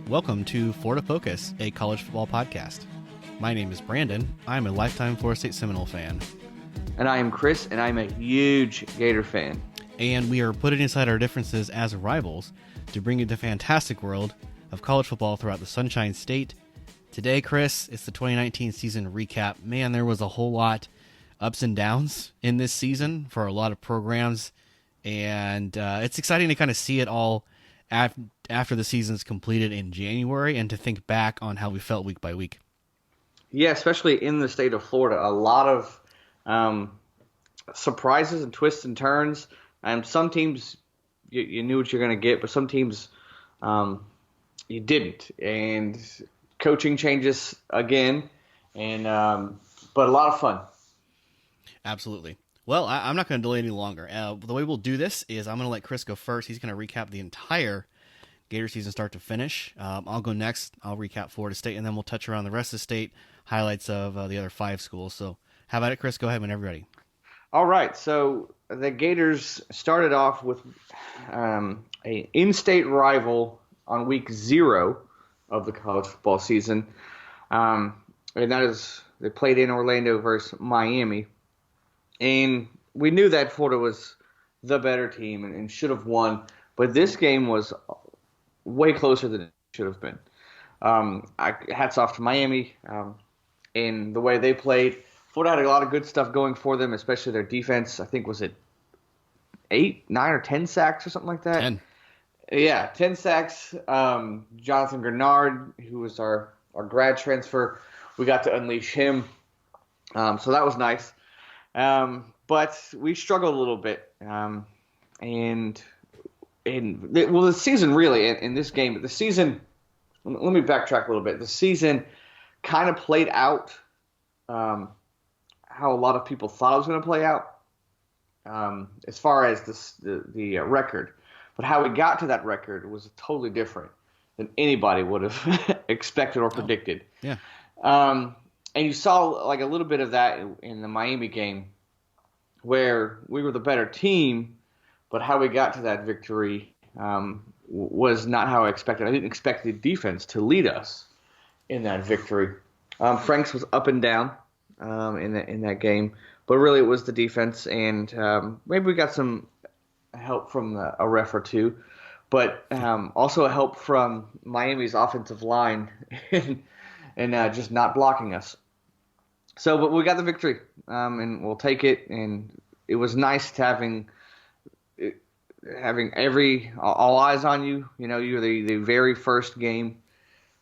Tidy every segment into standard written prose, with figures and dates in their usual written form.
Welcome to Florida Focus, a college football podcast. My name is Brandon. I'm a lifetime Florida State Seminole fan. And I am Chris, and I'm a huge Gator fan. And we are putting aside our differences as rivals to bring you the fantastic world of college football throughout the Sunshine State. Today, Chris, it's the 2019 season recap. Man, there was a whole lot ups and downs in this season for a lot of programs, and it's exciting to kind of see it all after the season's completed in January and to think back on how we felt week by week. Yeah, especially in the state of Florida, a lot of surprises and twists and turns. And some teams you knew what you're going to get, but some teams you didn't. And coaching changes again, and but a lot of fun. Absolutely. Well, I'm not going to delay any longer. The way we'll do this is I'm going to let Chris go first. He's going to recap the entire Gator season start to finish. I'll go next. I'll recap Florida State, and then we'll touch around the rest of the state, highlights of the other 5 schools. So how about it, Chris? Go ahead whenever you're ready. All right. So the Gators started off with an in-state rival on week 0 of the college football season, and that is they played in Orlando versus Miami. And we knew that Florida was the better team and should have won, but this game was way closer than it should have been. Hats off to Miami in the way they played. Florida had a lot of good stuff going for them, especially their defense. I think was it 8, 9, or 10 sacks or something like that? 10. Yeah, 10 sacks. Jonathan Grenard, who was our grad transfer, we got to unleash him. So that was nice. But we struggled a little bit. The season really in this game, but the season, let me backtrack a little bit. The season kind of played out how a lot of people thought it was going to play out as far as the record. But how we got to that record was totally different than anybody would have expected or predicted. Yeah. And you saw like a little bit of that in the Miami game where we were the better team, but how we got to that victory was not how I expected. I didn't expect the defense to lead us in that victory. Franks was up and down in that game, but really it was the defense, and maybe we got some help from a ref or two, but also help from Miami's offensive line and just not blocking us. So, but we got the victory, and we'll take it. And it was nice having all eyes on you. You know, you're the very first game,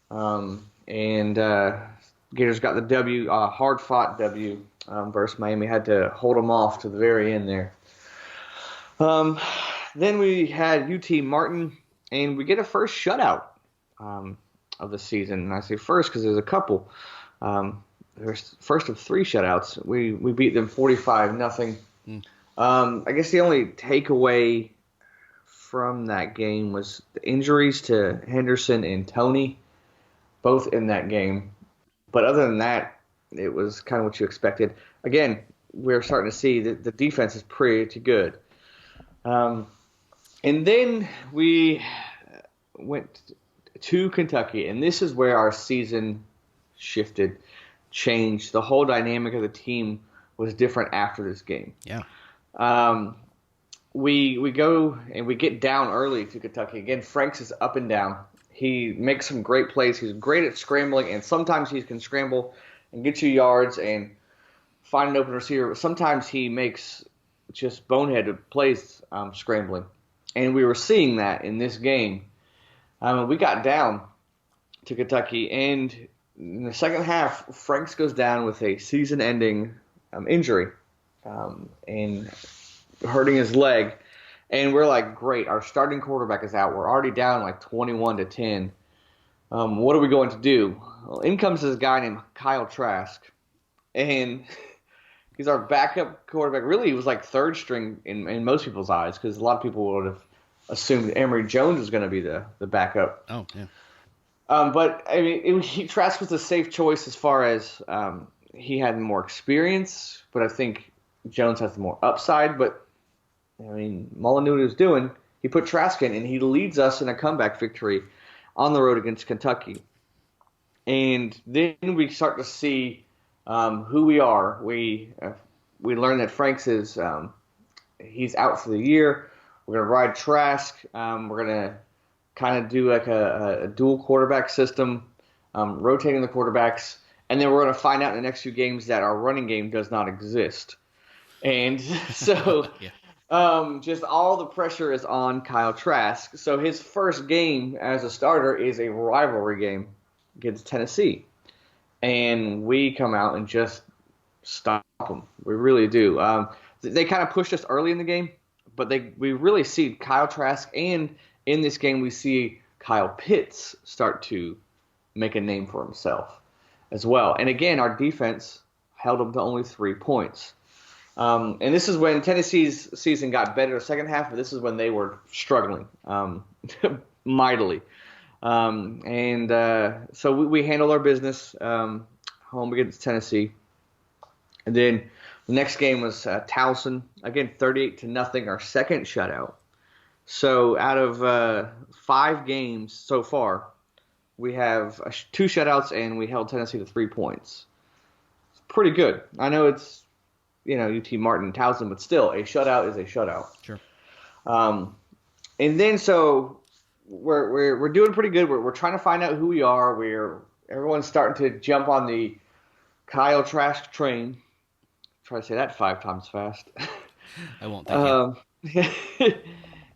and Gators got the W, hard fought W versus Miami. Had to hold them off to the very end there. Then we had UT Martin, and we get a first shutout of the season. And I say first because there's a couple. There's first of 3 shutouts. We beat them 45-0. I guess the only takeaway from that game was the injuries to Henderson and Tony, both in that game. But other than that, it was kind of what you expected. Again, we're starting to see that the defense is pretty good. And then we went to Kentucky, and this is where our season shifted, changed. The whole dynamic of the team was different after this game. Yeah. We go and we get down early to Kentucky. Again, Franks is up and down. He makes some great plays. He's great at scrambling, and sometimes he can scramble and get you yards and find an open receiver. But sometimes he makes just boneheaded plays scrambling. And we were seeing that in this game. We got down to Kentucky, and in the second half, Franks goes down with a season-ending injury and hurting his leg. And we're like, great, our starting quarterback is out. We're already down like 21-10. What are we going to do? Well, in comes this guy named Kyle Trask, and he's our backup quarterback. Really, he was like third string in most people's eyes because a lot of people would have assumed Emory Jones was going to be the backup. Oh, yeah. But, I mean, Trask was a safe choice as far as he had more experience, but I think Jones has more upside. But, I mean, Mullen knew what he was doing. He put Trask in, and he leads us in a comeback victory on the road against Kentucky. And then we start to see who we are. We learn that Franks is he's out for the year. We're gonna ride Trask. We're gonna kind of do like a dual quarterback system, rotating the quarterbacks, and then we're gonna find out in the next few games that our running game does not exist. And so, just all the pressure is on Kyle Trask. So his first game as a starter is a rivalry game against Tennessee, and we come out and just stop them. We really do. They kind of pushed us early in the game, but we really see Kyle Trask, and in this game we see Kyle Pitts start to make a name for himself as well. And again, our defense held them to only 3 points. And this is when Tennessee's season got better the second half, but this is when they were struggling mightily. So we handled our business home against Tennessee. And then the next game was Towson, again 38-0, our second shutout. So out of 5 games so far, we have 2 shutouts and we held Tennessee to 3 points. It's pretty good. I know it's UT Martin, Towson, but still a shutout is a shutout. Sure. And then so we're doing pretty good. We're trying to find out who we are. Everyone's starting to jump on the Kyle Trask train. Try to say that 5 times fast. I won't. Thank you.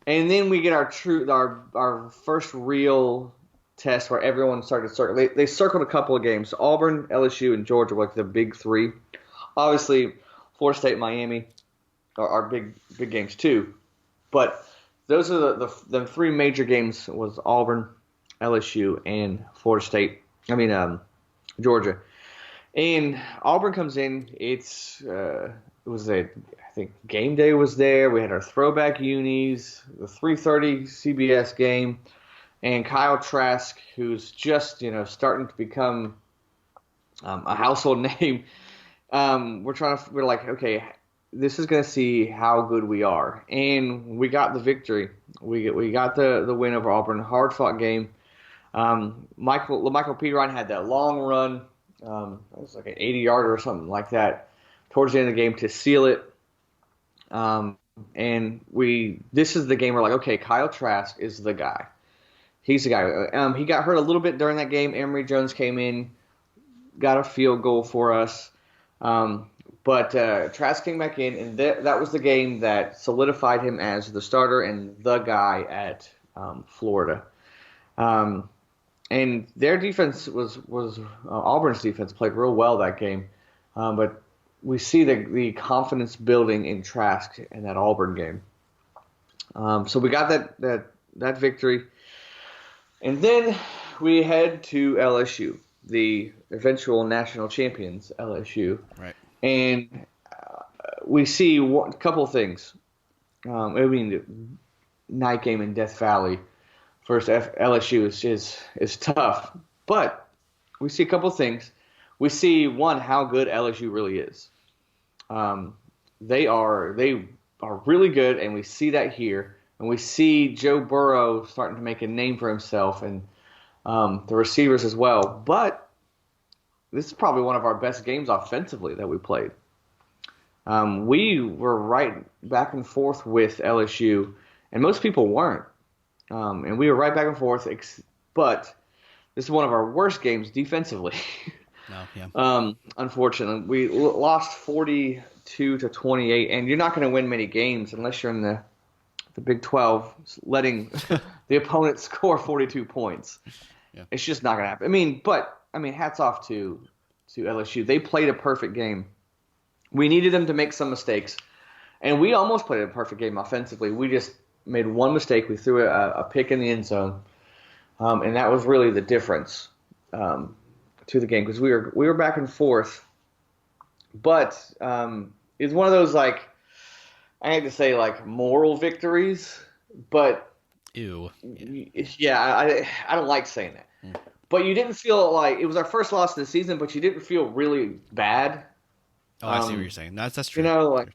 And then we get our first real test where everyone started to circle. They circled a couple of games. Auburn, LSU, and Georgia were like the big 3. Obviously, Florida State, Miami are big games too. But those are the 3 major games was Auburn, LSU, and Florida State. Georgia. And Auburn comes in. I think game day was there. We had our throwback unis, the 3:30 CBS game, and Kyle Trask, who's just starting to become a household name. We're like, okay, this is going to see how good we are, and we got the victory. We got the win over Auburn. Hard fought game. Michael Pirine had that long run. It was like an 80-yarder or something like that towards the end of the game to seal it. This is the game we're like, okay, Kyle Trask is the guy. He's the guy. He got hurt a little bit during that game. Emory Jones came in, got a field goal for us. But Trask came back in, and that was the game that solidified him as the starter and the guy at Florida. And their defense was Auburn's defense played real well that game. But we see the confidence building in Trask in that Auburn game. So we got that victory. And then we head to LSU, the eventual national champions, LSU. Right. And we see a couple of things. The night game in Death Valley versus LSU is tough. But we see a couple of things. We see, one, how good LSU really is. They are really good, and we see that here. And we see Joe Burrow starting to make a name for himself, and the receivers as well. But this is probably one of our best games offensively that we played. We were right back and forth with LSU, and most people weren't. And we were right back and forth, but this is one of our worst games defensively. No, yeah. Unfortunately, we lost 42-28, and you're not going to win many games unless you're in the Big 12, letting the opponent score 42 points. Yeah. It's just not going to happen. Hats off to LSU. They played a perfect game. We needed them to make some mistakes, and we almost played a perfect game offensively. We just made one mistake. We threw a pick in the end zone, and that was really the difference to the game because we were back and forth. But it's one of those, like, I hate to say, like, moral victories, but ew. Yeah, I don't like saying that. Mm. But you didn't feel like it was our first loss of the season, but you didn't feel really bad. Oh, I see what you're saying. That's true.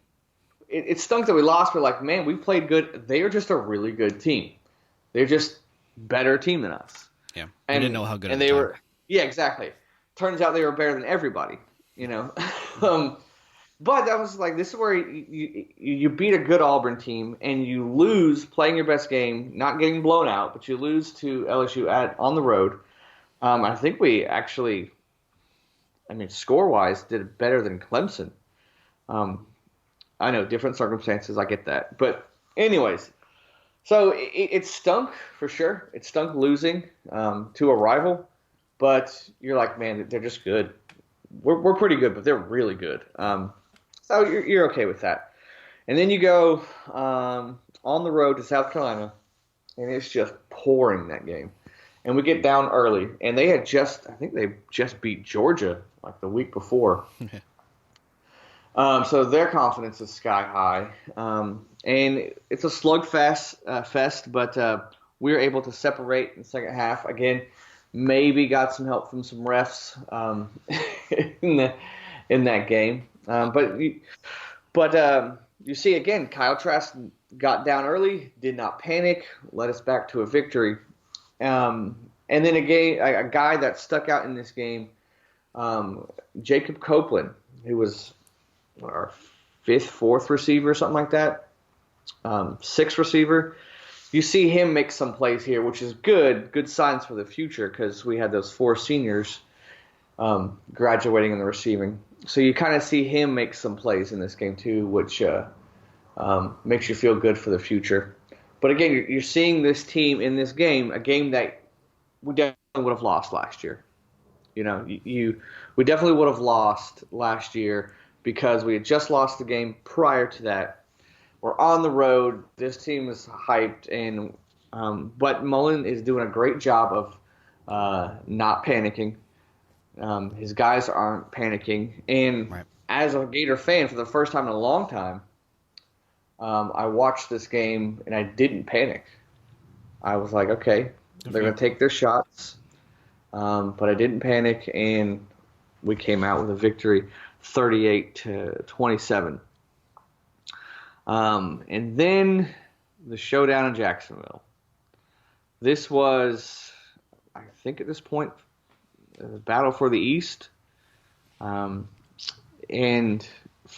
It stunk that we lost, but like, man, we played good. They are just a really good team. They're just a better team than us. Yeah, we didn't know how good and at the they time. were. Yeah, exactly. Turns out they were better than everybody. um, but that was like this is where you beat a good Auburn team and you lose playing your best game, not getting blown out, but you lose to LSU on the road. I think we actually, I mean, score wise, did better than Clemson. Um, I know different circumstances, I get that, but anyways, so it stunk for sure. It stunk losing to a rival, but you're like, man, they're just good. We're pretty good, but they're really good. So you're okay with that. And then you go on the road to South Carolina, and it's just pouring that game. And we get down early, and I think they just beat Georgia like the week before. So their confidence is sky high. And it's a slugfest fest, but we were able to separate in the second half. Again, maybe got some help from some refs in that game. But you see, again, Kyle Trask got down early, did not panic, led us back to a victory. And then a guy that stuck out in this game, Jacob Copeland, who was our fourth receiver, something like that, sixth receiver. You see him make some plays here, which is good signs for the future because we had those four seniors graduating in the receiving. So you kind of see him make some plays in this game too, which makes you feel good for the future. But again, you're seeing this team in this game, a game that we definitely would have lost last year. We definitely would have lost last year because we had just lost the game prior to that. We're on the road. This team is hyped, but Mullen is doing a great job of not panicking. His guys aren't panicking, and Right. as a Gator fan for the first time in a long time, I watched this game and I didn't panic. I was like, okay, they're going to take their shots, but I didn't panic, and we came out with a victory, 38-27. And then the showdown in Jacksonville. This was, I think at this point, a battle for the East. And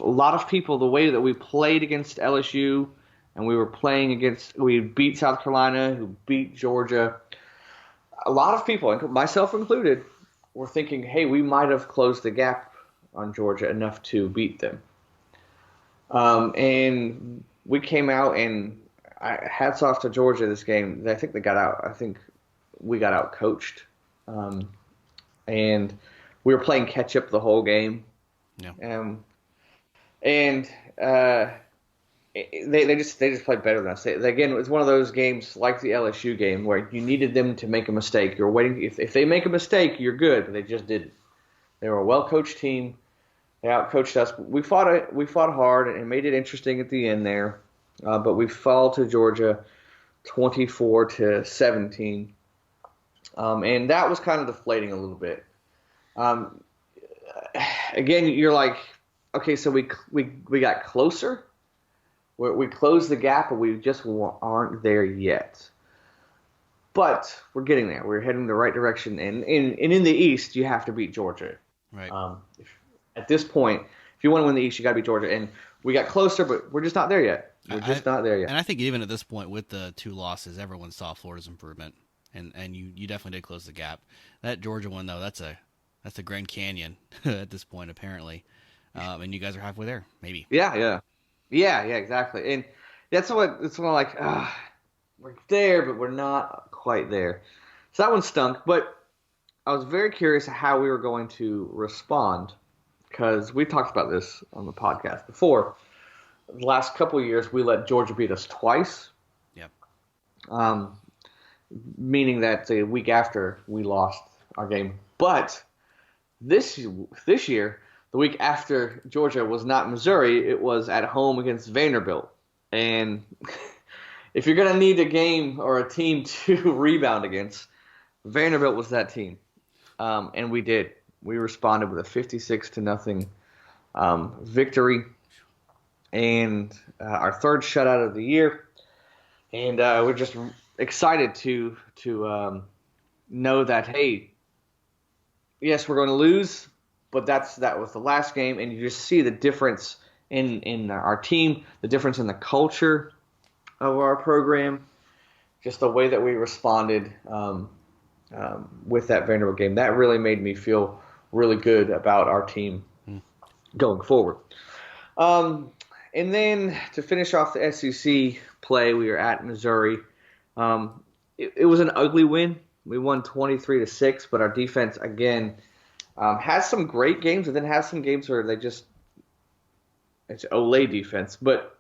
a lot of people, the way that we played against LSU and we beat South Carolina, who beat Georgia, a lot of people, myself included, were thinking, hey, we might have closed the gap on Georgia enough to beat them. And we came out, and hats off to Georgia this game. I think they got out. I think we got out coached. And we were playing catch up the whole game. Yeah. They just played better than us. Again, it was one of those games like the LSU game where you needed them to make a mistake. You're waiting. If they make a mistake, you're good. But they just didn't. They were a well-coached team. They outcoached us. We fought hard and made it interesting at the end there. But we fell to Georgia 24-17. And that was kind of deflating a little bit. Again, you're like, okay, so we got closer. We closed the gap, but we just aren't there yet. But we're getting there. We're heading the right direction. And in the East, you have to beat Georgia. Right. At this point, if you want to win the East, you got to beat Georgia. And we got closer, but we're just not there yet. Not there yet. And I think even at this point, with the two losses, everyone saw Florida's improvement, and you definitely did close the gap. That Georgia one, though, that's a Grand Canyon at this point, apparently. And you guys are halfway there, maybe. Yeah, exactly. And that's what it's like. We're there, but we're not quite there. So that one stunk. But I was very curious how we were going to respond because we talked about this on the podcast before. The last couple of years, we let Georgia beat us twice. Yep. Meaning that the week after we lost our game. But this year, the week after Georgia was not Missouri, it was at home against Vanderbilt. And if you're going to need a game or a team to rebound against, Vanderbilt was that team. And we did. We responded with a 56-0 victory and our third shutout of the year. And we're just excited to know that, hey, yes, we're going to lose, but that was the last game, and you just see the difference in our team, the difference in the culture of our program, just the way that we responded with that Vanderbilt game. That really made me feel really good about our team going forward. And then to finish off the SEC play, we were at Missouri. It was an ugly win. We won 23-6, but our defense again has some great games, and then has some games where it's Olay defense. But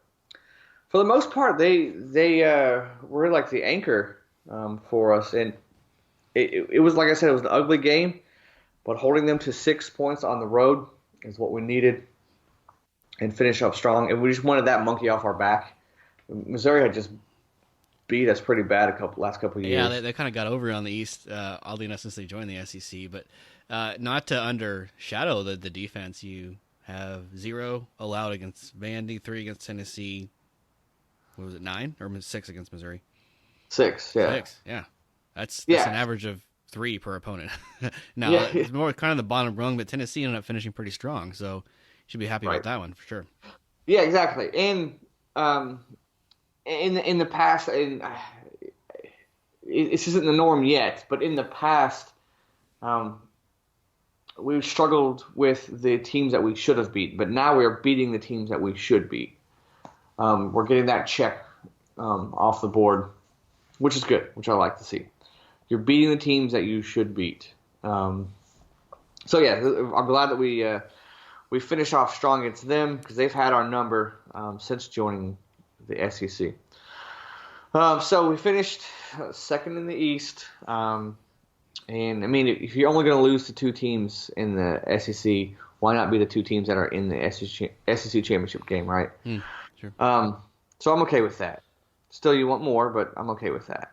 for the most part, they were like the anchor for us, and it was, like I said, it was an ugly game, but holding them to 6 points on the road is what we needed, and finish up strong. And we just wanted that monkey off our back. Missouri had just beat us pretty bad last couple of years. Yeah, they kind of got over on the East, oddly enough, since they joined the SEC. But not to undershadow the defense, you have 0 allowed against Vandy, 3 against Tennessee. What was it, 9 or 6 against Missouri? 6, yeah. 6, yeah. That's an average of 3 per opponent. Now, it's more kind of the bottom rung, but Tennessee ended up finishing pretty strong, so you should be happy about that one for sure. Yeah, exactly. And in the past, and this isn't the norm yet, but in the past, we've struggled with the teams that we should have beat, but now we're beating the teams that we should beat. We're getting that check off the board, which is good, which I like to see. You're beating the teams that you should beat. So yeah, I'm glad that we finish off strong against them, because they've had our number since joining the SEC. So we finished second in the East. And I mean, if you're only going to lose to 2 teams in the SEC, why not be the 2 teams that are in the SEC championship game, right? Sure. So I'm okay with that. Still, you want more, but I'm okay with that.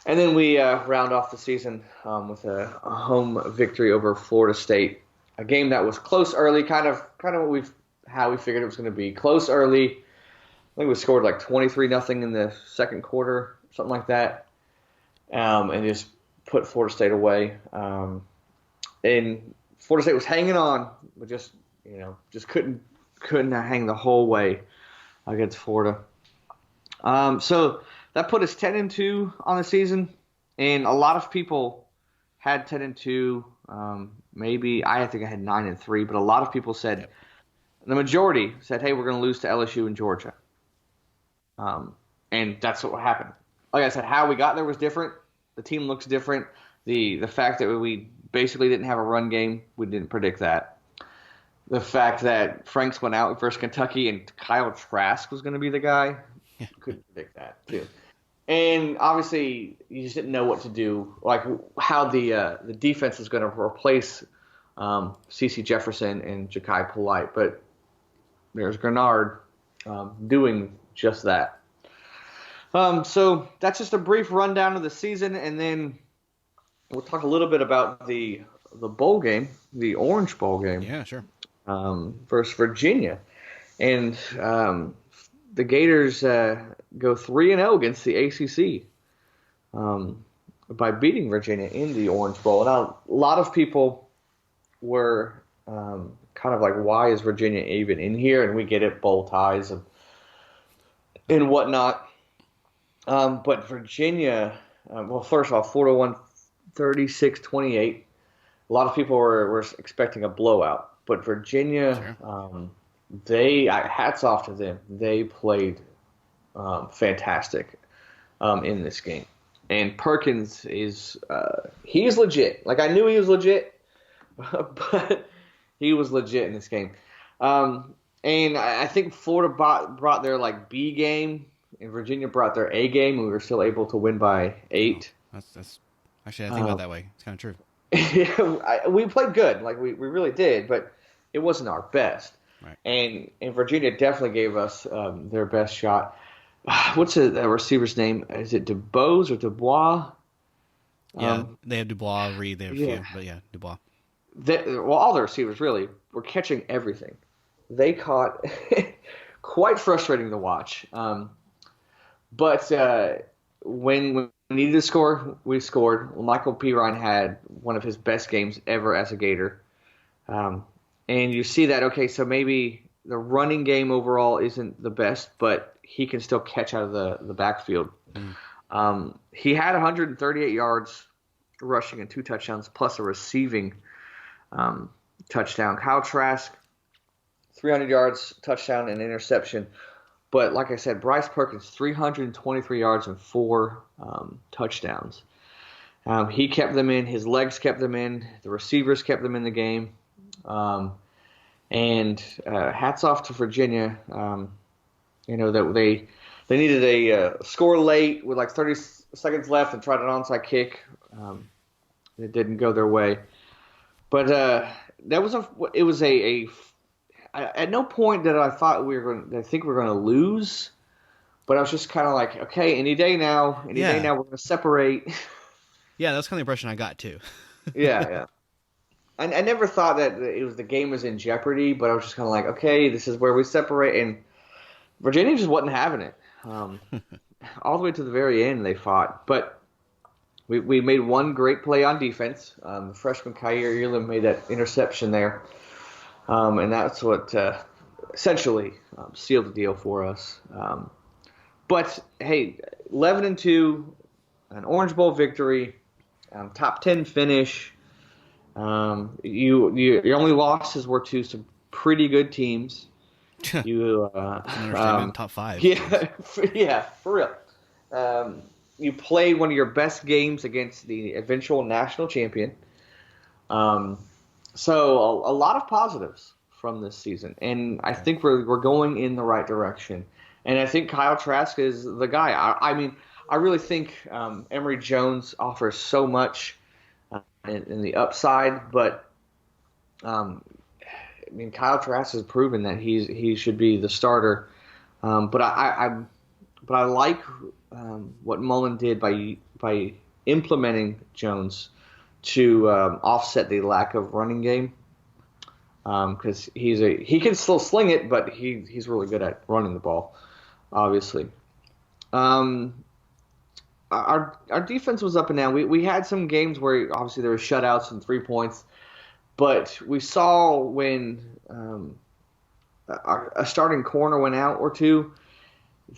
And then we round off the season with a home victory over Florida State, a game that was close early, kind of how we figured it was going to be. Close early. I think we scored like 23-0 in the second quarter, something like that, and just put Florida State away. And Florida State was hanging on, but just couldn't hang the whole way against Florida. So that put us 10-2 on the season, and a lot of people had 10-2. Maybe I think I had 9-3, but a lot of people said, the majority said, "Hey, we're going to lose to LSU and Georgia." And that's what happened. Like I said, how we got there was different. The team looks different. The fact that we basically didn't have a run game, we didn't predict that. The fact that Franks went out versus Kentucky and Kyle Trask was going to be the guy, couldn't predict that too. And obviously, you just didn't know what to do, like how the defense was going to replace C.C. Jefferson and Ja'Kai Polite. But there's Grenard doing just that. So that's just a brief rundown of the season, and then we'll talk a little bit about the bowl game, the Orange Bowl game. Yeah, sure. Versus Virginia. And the Gators go 3-0 against the ACC by beating Virginia in the Orange Bowl. Now, a lot of people were kind of like, why is Virginia even in here? And we get it, bowl ties and whatnot. But Virginia, well, first of all, Florida won 36-28. A lot of people were expecting a blowout. But Virginia, sure. Hats off to them. They played fantastic in this game. And Perkins he's legit. Like, I knew he was legit, but he was legit in this game. And I think Florida brought their like B game, and Virginia brought their A game, and we were still able to win by 8. That's actually, I think about it that way. It's kind of true. Yeah, we played good, like we really did, but it wasn't our best. Right. And Virginia definitely gave us their best shot. What's the receiver's name? Is it DuBose or Dubois? Yeah, they have Dubois, Reed, they have a few, but yeah, Dubois. All the receivers really were catching everything. They caught quite frustrating to watch. But when needed to score, we scored. Michael Pirine had one of his best games ever as a Gator. Um, and you see that, okay, so maybe the running game overall isn't the best, but he can still catch out of the backfield. Mm. He had 138 yards rushing and 2 touchdowns, plus a receiving um, touchdown. Kyle Trask, 300 yards, touchdown, and interception. But like I said, Bryce Perkins, 323 yards and 4 touchdowns. He kept them in. His legs kept them in. The receivers kept them in the game. And hats off to Virginia. That they needed a score late with like 30 seconds left and tried an onside kick. It didn't go their way. But it was at no point did I thought I think we were going to lose. But I was just kind of like, okay, any day now we're going to separate. Yeah, that's kind of the impression I got too. Yeah. I never thought that the game was in jeopardy, but I was just kind of like, okay, this is where we separate. And Virginia just wasn't having it. All the way to the very end, they fought. But we made one great play on defense. The freshman Kyer Elam made that interception there. And that's what essentially sealed the deal for us. But, hey, 11-2, an Orange Bowl victory, top 10 finish. Your only losses were to some pretty good teams. Top 5. Yeah, for real. You played one of your best games against the eventual national champion. So a lot of positives from this season, and I think we're going in the right direction. And I think Kyle Trask is the guy. I really think Emory Jones offers so much in the upside, but Kyle Trask has proven that he should be the starter. But I like what Mullen did by implementing Jones to offset the lack of running game, because he can still sling it, but he's really good at running the ball, obviously. Our defense was up and down. We had some games where obviously there were shutouts and 3 points, but we saw when a starting corner went out or two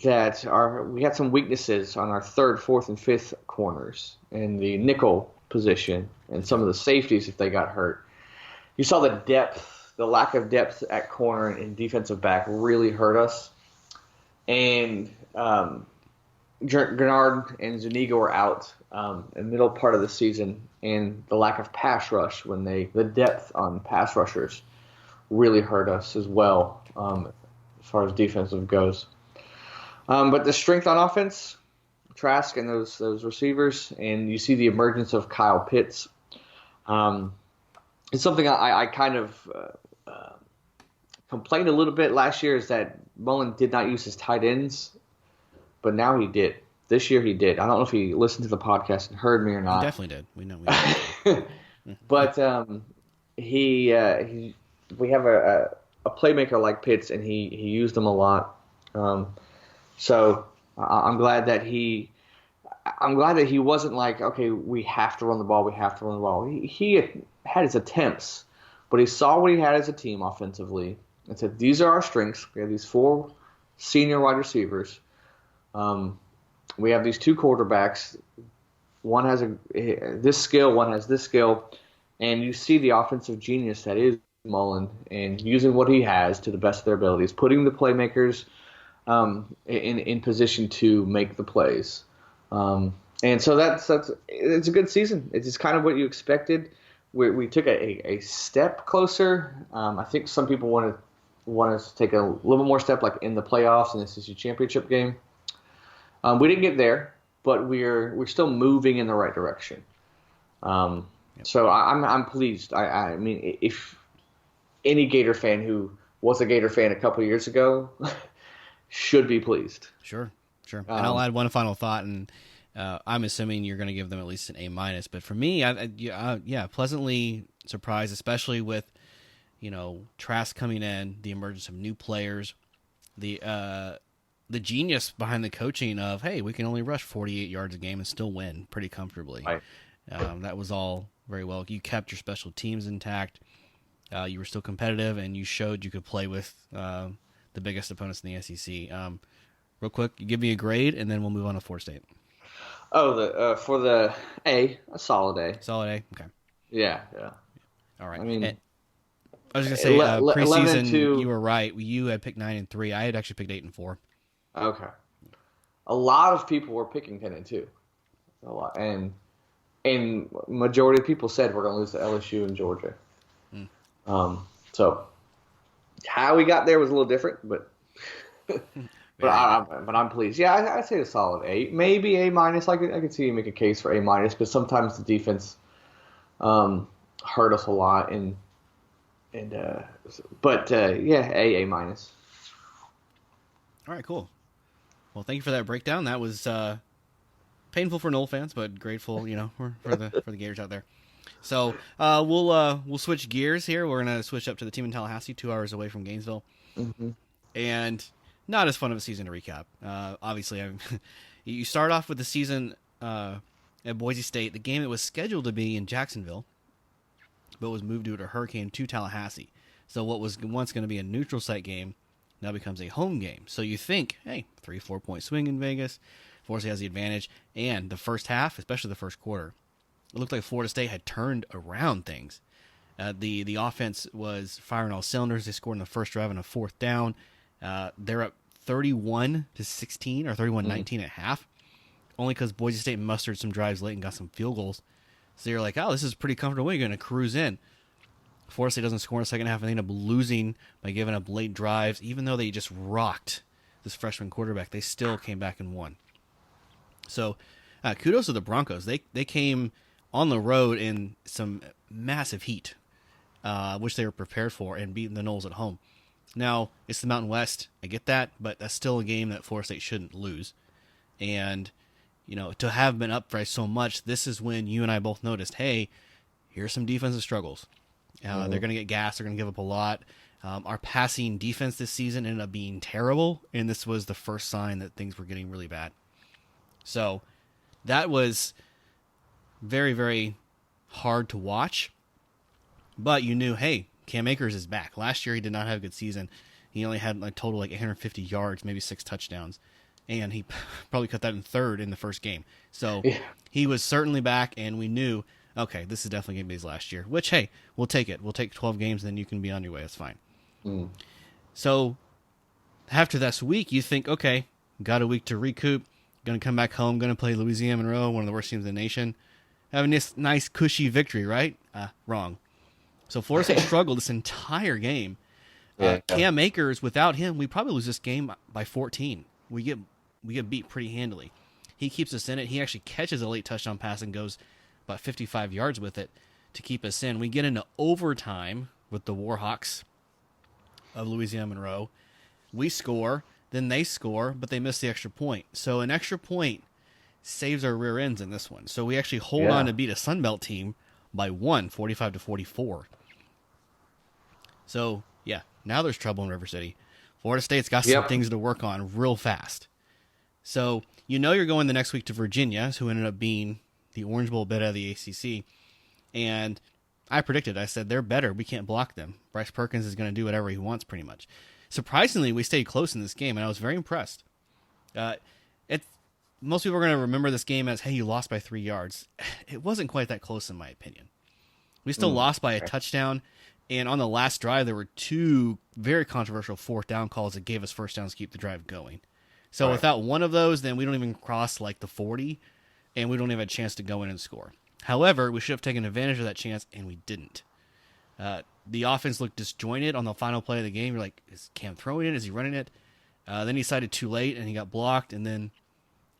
that we had some weaknesses on our 3rd, 4th, and 5th corners in the nickel position and some of the safeties if they got hurt. You saw the lack of depth at corner and defensive back really hurt us. And Grenard and Zuniga were out in the middle part of the season, and the lack of pass rush the depth on pass rushers really hurt us as well, as far as defensive goes. But the strength on offense, Trask and those receivers, and you see the emergence of Kyle Pitts. It's something I kind of complained a little bit last year, is that Mullen did not use his tight ends, but now he did. This year he did. I don't know if he listened to the podcast and heard me or not. He definitely did. We know. But we have a playmaker like Pitts, and he used them a lot. So I'm glad that he wasn't like, okay, we have to run the ball. He had his attempts, but he saw what he had as a team offensively and said, these are our strengths. We have these 4 senior wide receivers. We have these 2 quarterbacks. One has this skill, one has this skill, and you see the offensive genius that is Mullen, and using what he has to the best of their abilities, putting the playmakers in position to make the plays. And so it's a good season. It's kind of what you expected. We took a step closer. I think some people want us to take a little bit more step, like in the playoffs and this is your championship game. We didn't get there, but we're still moving in the right direction. So I'm pleased. I mean, if any Gator fan who was a Gator fan a couple years ago should be pleased. Sure. And I'll add one final thought, and I'm assuming you're going to give them at least an A-. But for me, pleasantly surprised, especially with Trask coming in, the emergence of new players, the the genius behind the coaching of, hey, we can only rush 48 yards a game and still win pretty comfortably. Right. That was all very well. You kept your special teams intact. You were still competitive, and you showed you could play with the biggest opponents in the SEC. Real quick, you give me a grade, and then we'll move on to Florida State. Oh, for the a solid A. Solid A? Okay. Yeah. All right. I mean, I was going to say, preseason, 11-2. you were right. You had picked 9-3. I had actually picked 8-4. Okay. A lot of people were picking 10-2. A lot, and majority of people said we're going to lose to LSU and Georgia. So how we got there was a little different, but I'm pleased. Yeah, I'd say a solid A, maybe A minus. I could see you make a case for A minus because sometimes the defense hurt us a lot, but A minus. All right, cool. Well, thank you for that breakdown. That was painful for Nole fans, but grateful, for the Gators out there. So we'll switch gears here. We're gonna switch up to the team in Tallahassee, 2 hours away from Gainesville, and not as fun of a season to recap. Obviously, you start off with the season at Boise State, the game that was scheduled to be in Jacksonville, but was moved due to a hurricane to Tallahassee. So what was once going to be a neutral site game now becomes a home game. So you think, hey, 3-4 point swing in Vegas. Florida State has the advantage. And the first half, especially the first quarter, it looked like Florida State had turned around things. The offense was firing all cylinders. They scored in the first drive on a fourth down. They're up 31-16 or 31-19 at half, only because Boise State mustered some drives late and got some field goals. So you're like, oh, this is pretty comfortable. You're going to cruise in. Florida State doesn't score in the second half, and they end up losing by giving up late drives. Even though they just rocked this freshman quarterback, they still came back and won. So kudos to the Broncos. They came on the road in some massive heat, which they were prepared for, and beating the Noles at home. Now, it's the Mountain West. I get that, but that's still a game that Florida State shouldn't lose. And, to have been up by so much, this is when you and I both noticed, hey, here's some defensive struggles. They're going to get gassed. They're going to give up a lot. Our passing defense this season ended up being terrible, and this was the first sign that things were getting really bad. So that was very, very hard to watch. But you knew, hey, Cam Akers is back. Last year he did not have a good season. He only had a total 850 yards, maybe 6 touchdowns. And he probably cut that in third in the first game. So he was certainly back, and we knew, okay, this is definitely going to be his last year. Which, hey, we'll take it. We'll take 12 games, and then you can be on your way. That's fine. So after this week, you think, okay, got a week to recoup. Going to come back home. Going to play Louisiana Monroe, one of the worst teams in the nation. Having this nice, cushy victory, right? Wrong. So Florida State struggled this entire game. Cam Akers, without him, we probably lose this game by 14. We get beat pretty handily. He keeps us in it. He actually catches a late touchdown pass and goes about 55 yards with it to keep us in. We get into overtime with the Warhawks of Louisiana Monroe. We score, then they score, but they miss the extra point. So an extra point saves our rear ends in this one. So we actually hold on to beat a Sunbelt team by 45-44. So, yeah, now there's trouble in River City. Florida State's got some things to work on real fast. So, you're going the next week to Virginia, who ended up being the Orange Bowl bid out of the ACC. And I predicted, I said, they're better. We can't block them. Bryce Perkins is going to do whatever he wants, pretty much. Surprisingly, we stayed close in this game, and I was very impressed. Most people are going to remember this game as, hey, you lost by 3 yards. It wasn't quite that close, in my opinion. We still lost by a touchdown, and on the last drive, there were 2 very controversial fourth down calls that gave us first downs to keep the drive going. So without one of those, then we don't even cross the 40, and we don't even have a chance to go in and score. However, we should have taken advantage of that chance, and we didn't. The offense looked disjointed on the final play of the game. You're like, is Cam throwing it? Is he running it? Then he decided too late, and he got blocked, and then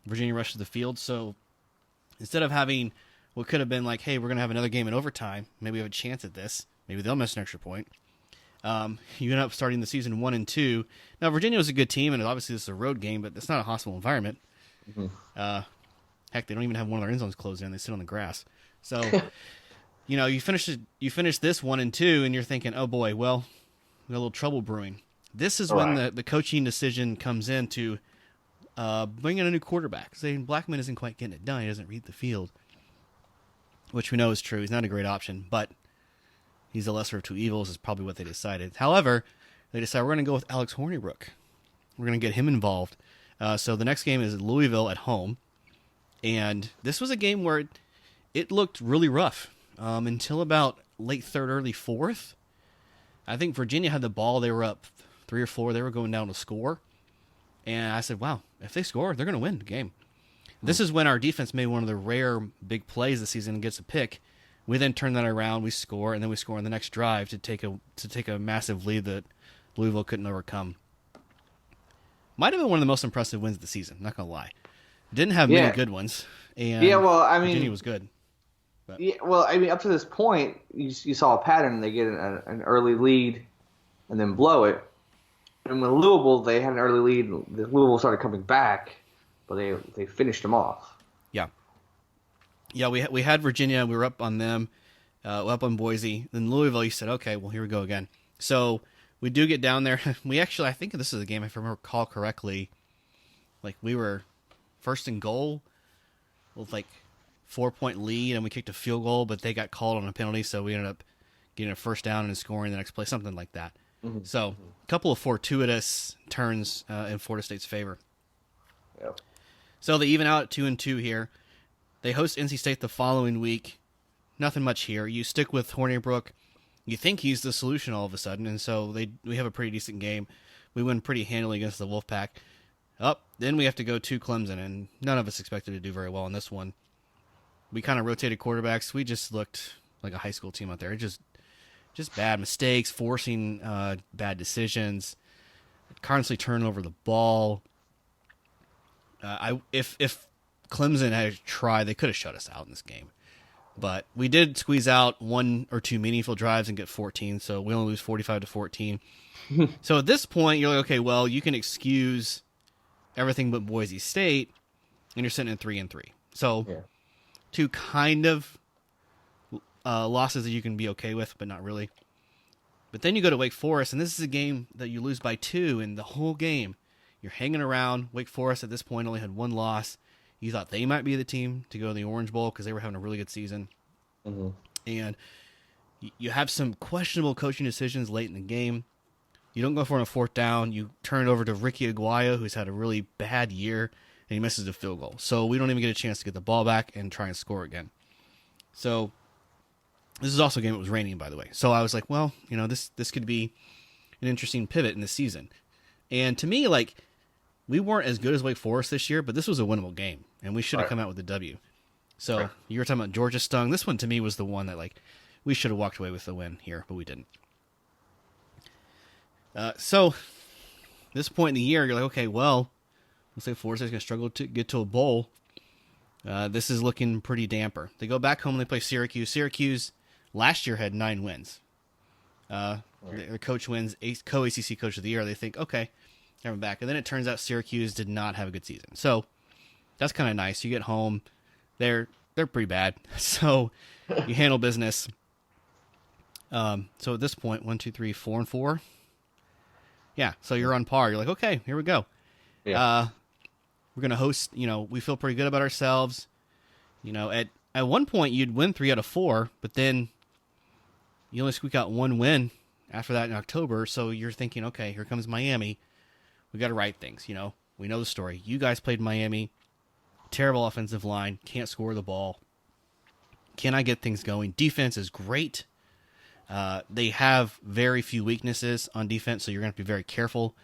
Virginia rushed to the field. So instead of having what could have been like, hey, we're going to have another game in overtime, maybe we have a chance at this, maybe they'll miss an extra point, you end up starting the season 1-2. Now, Virginia was a good team, and obviously this is a road game, but it's not a hostile environment. Heck, they don't even have one of their end zones closed in. They sit on the grass. So, you finish this 1-2, and you're thinking, oh boy, well, we got a little trouble brewing. This is when the coaching decision comes in to bring in a new quarterback. Saying Blackman isn't quite getting it done. He doesn't read the field, which we know is true. He's not a great option, but he's the lesser of two evils is probably what they decided. However, they decided we're going to go with Alex Hornibrook. We're going to get him involved. So the next game is Louisville at home. And this was a game where it looked really rough until about late third, early fourth. I think Virginia had the ball. They were up 3 or 4. They were going down to score. And I said, wow, if they score, they're going to win the game. This is when our defense made one of the rare big plays this season and gets a pick. We then turn that around, we score, and then we score on the next drive to take a massive lead that Louisville couldn't overcome. Might have been one of the most impressive wins of the season, not going to lie. Didn't have many good ones. And Virginia was good. But. Yeah, well, I mean, up to this point, you saw a pattern. They get an early lead and then blow it. And when Louisville, they had an early lead. Louisville started coming back, but they finished them off. Yeah. Yeah, we had Virginia. We were up on them, up on Boise. Then Louisville, you said, okay, well, here we go again. So we do get down there. We actually, I think this is a game, if I recall correctly, like we were first and goal with like 4-point lead, and we kicked a field goal, but they got called on a penalty, so we ended up getting a first down and scoring the next play, something like that. Mm-hmm. So a couple of fortuitous turns in Florida State's favor. Yep. So they even out at 2-2 here. They host NC State the following week. Nothing much here. You stick with Hornibrook. You think he's the solution all of a sudden, and so we have a pretty decent game. We win pretty handily against the Wolfpack. Then we have to go to Clemson, and none of us expected to do very well in this one. We kind of rotated quarterbacks. We just looked like a high school team out there. Just bad mistakes, forcing bad decisions, constantly turning over the ball. If Clemson had tried, they could have shut us out in this game. But we did squeeze out 1 or 2 meaningful drives and get 14, so we only lose 45-14. So at this point, you're like, okay, well, you can excuse everything but Boise State, and you're sitting at 3-3. So 2 kind of losses that you can be okay with, but not really. But then you go to Wake Forest, and this is a game that you lose by 2 in the whole game. You're hanging around. Wake Forest at this point only had 1 loss. You thought they might be the team to go to the Orange Bowl because they were having a really good season. Mm-hmm. And you have some questionable coaching decisions late in the game. You don't go for it on a 4th down. You turn it over to Ricky Aguayo, who's had a really bad year, and he misses a field goal. So we don't even get a chance to get the ball back and try and score again. So this is also a game that was raining, by the way. So I was like, well, this could be an interesting pivot in the season. And to me, like, we weren't as good as Wake Forest this year, but this was a winnable game, and we should have come out with the W. So you were talking about Georgia stung. This one, to me, was the one that, like, we should have walked away with the win here, but we didn't. So this point in the year, you're like, okay, well, looks like Florida State's going to struggle to get to a bowl. This is looking pretty damper. They go back home and they play Syracuse. Syracuse last year had 9 wins. Their coach wins co-ACC Coach of the Year. They think, okay, have him back. And then it turns out Syracuse did not have a good season. So that's kind of nice. You get home. They're pretty bad. So you handle business. So at this point, 1, 2, 3, 4-4. Yeah, so you're on par. You're like, okay, here we go. Yeah. We're going to host, we feel pretty good about ourselves. At one point you'd win 3 out of 4, but then you only squeak out 1 win after that in October. So you're thinking, okay, here comes Miami. We got to right things. We know the story. You guys played Miami. Terrible offensive line. Can't score the ball. Can I get things going? Defense is great. They have very few weaknesses on defense, so you're going to have to be very careful.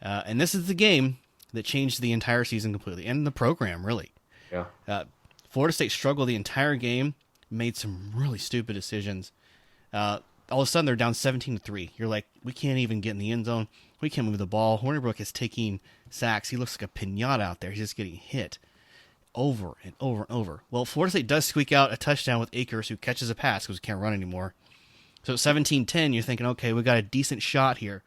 And this is the game that changed the entire season completely, and the program, really. Yeah. Florida State struggled the entire game, made some really stupid decisions. All of a sudden, they're down 17-3. You're like, we can't even get in the end zone. We can't move the ball. Hornibrook is taking sacks. He looks like a pinata out there. He's just getting hit over and over and over. Well, Florida State does squeak out a touchdown with Akers, who catches a pass because he can't run anymore. So at 17-10, you're thinking, okay, we got a decent shot here.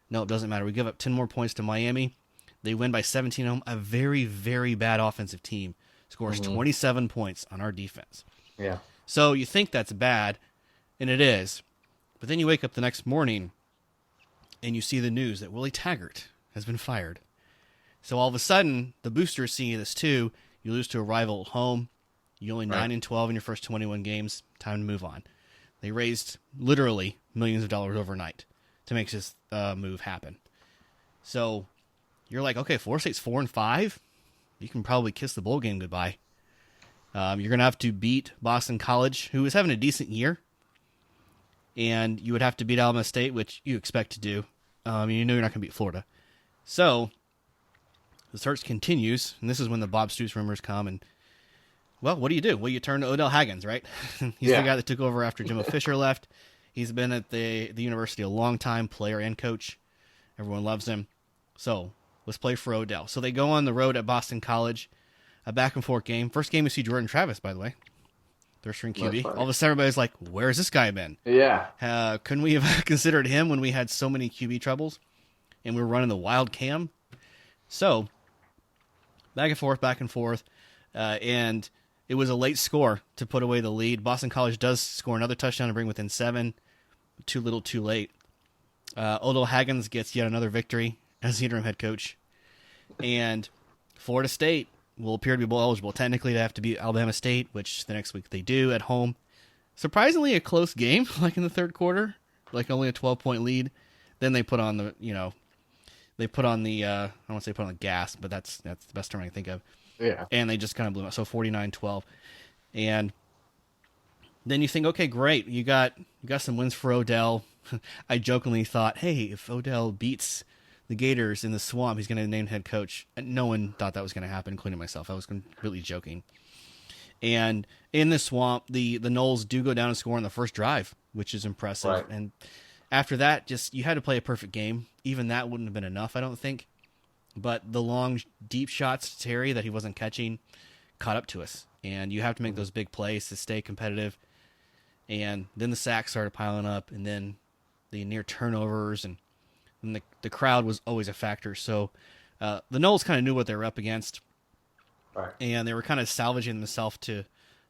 No, it doesn't matter. We give up 10 more points to Miami. They win by 17 home. A very, very bad offensive team scores 27 points on our defense. Yeah. So you think that's bad, and it is. But then you wake up the next morning, and you see the news that Willie Taggart has been fired. So all of a sudden, the boosters seeing this too. You lose to a rival at home. You only 9-12 in your first 21 games. Time to move on. They raised literally millions of dollars overnight to make this move happen. So you're like, okay, Florida State's 4-5. You can probably kiss the bowl game goodbye. You're going to have to beat Boston College, who is having a decent year. And you would have to beat Alabama State, which you expect to do. You know you're not going to beat Florida. So the search continues, and this is when the Bob Stoops rumors come. And, well, what do? Well, you turn to Odell Haggins, right? He's the guy that took over after Jimbo Fisher left. He's been at the university a long time, player and coach. Everyone loves him. So let's play for Odell. So they go on the road at Boston College, a back-and-forth game. First game we see Jordan Travis, by the way. Third-string QB. All of a sudden, everybody's like, where's this guy been? Yeah. Couldn't we have considered him when we had so many QB troubles and we were running the wild cam? So, back and forth. And it was a late score to put away the lead. Boston College does score another touchdown to bring within 7. Too little, too late. Odell Haggins gets yet another victory as the interim head coach. And Florida State will appear to be bowl eligible. Technically, they have to beat Alabama State, which the next week they do at home. Surprisingly, a close game, like in the third quarter, like only a 12-point lead. Then they put on the, I don't want to say put on the gas, but that's the best term I can think of. Yeah. And they just kind of blew up. So 49-12. And then you think, okay, great. You got some wins for Odell. I jokingly thought, hey, if Odell beats the Gators in the swamp, he's going to name head coach. And no one thought that was going to happen, including myself. I was completely joking. And in the swamp, the Noles do go down and score on the first drive, which is impressive. Right. And after that, just you had to play a perfect game. Even that wouldn't have been enough, I don't think. But the long, deep shots to Terry that he wasn't catching caught up to us. And you have to make those big plays to stay competitive. And then the sacks started piling up, and then the near turnovers, and the crowd was always a factor. So the Noles kind of knew what they were up against. Right. And they were kind of salvaging themselves to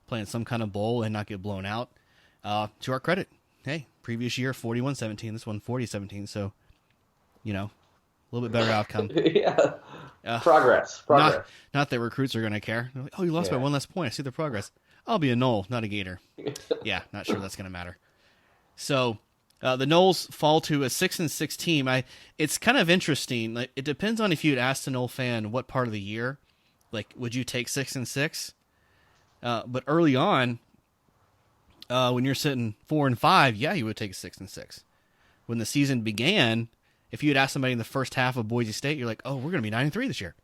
play in some kind of bowl and not get blown out. To our credit, hey, previous year 41-17, this one 40-17, so a little bit better outcome. Yeah. Progress. Not that recruits are going to care. Like, oh, you lost by one less point. I see the progress. I'll be a Nole, not a Gator. Yeah, not sure that's going to matter. So the Noles fall to a 6-6 team. It's kind of interesting. Like, it depends on if you'd asked a Nole fan what part of the year. Like, would you take 6-6? But early on, when you're sitting 4-5, yeah, you would take 6-6. When the season began, if you had asked somebody in the first half of Boise State, you're like, oh, we're going to be 9-3 this year.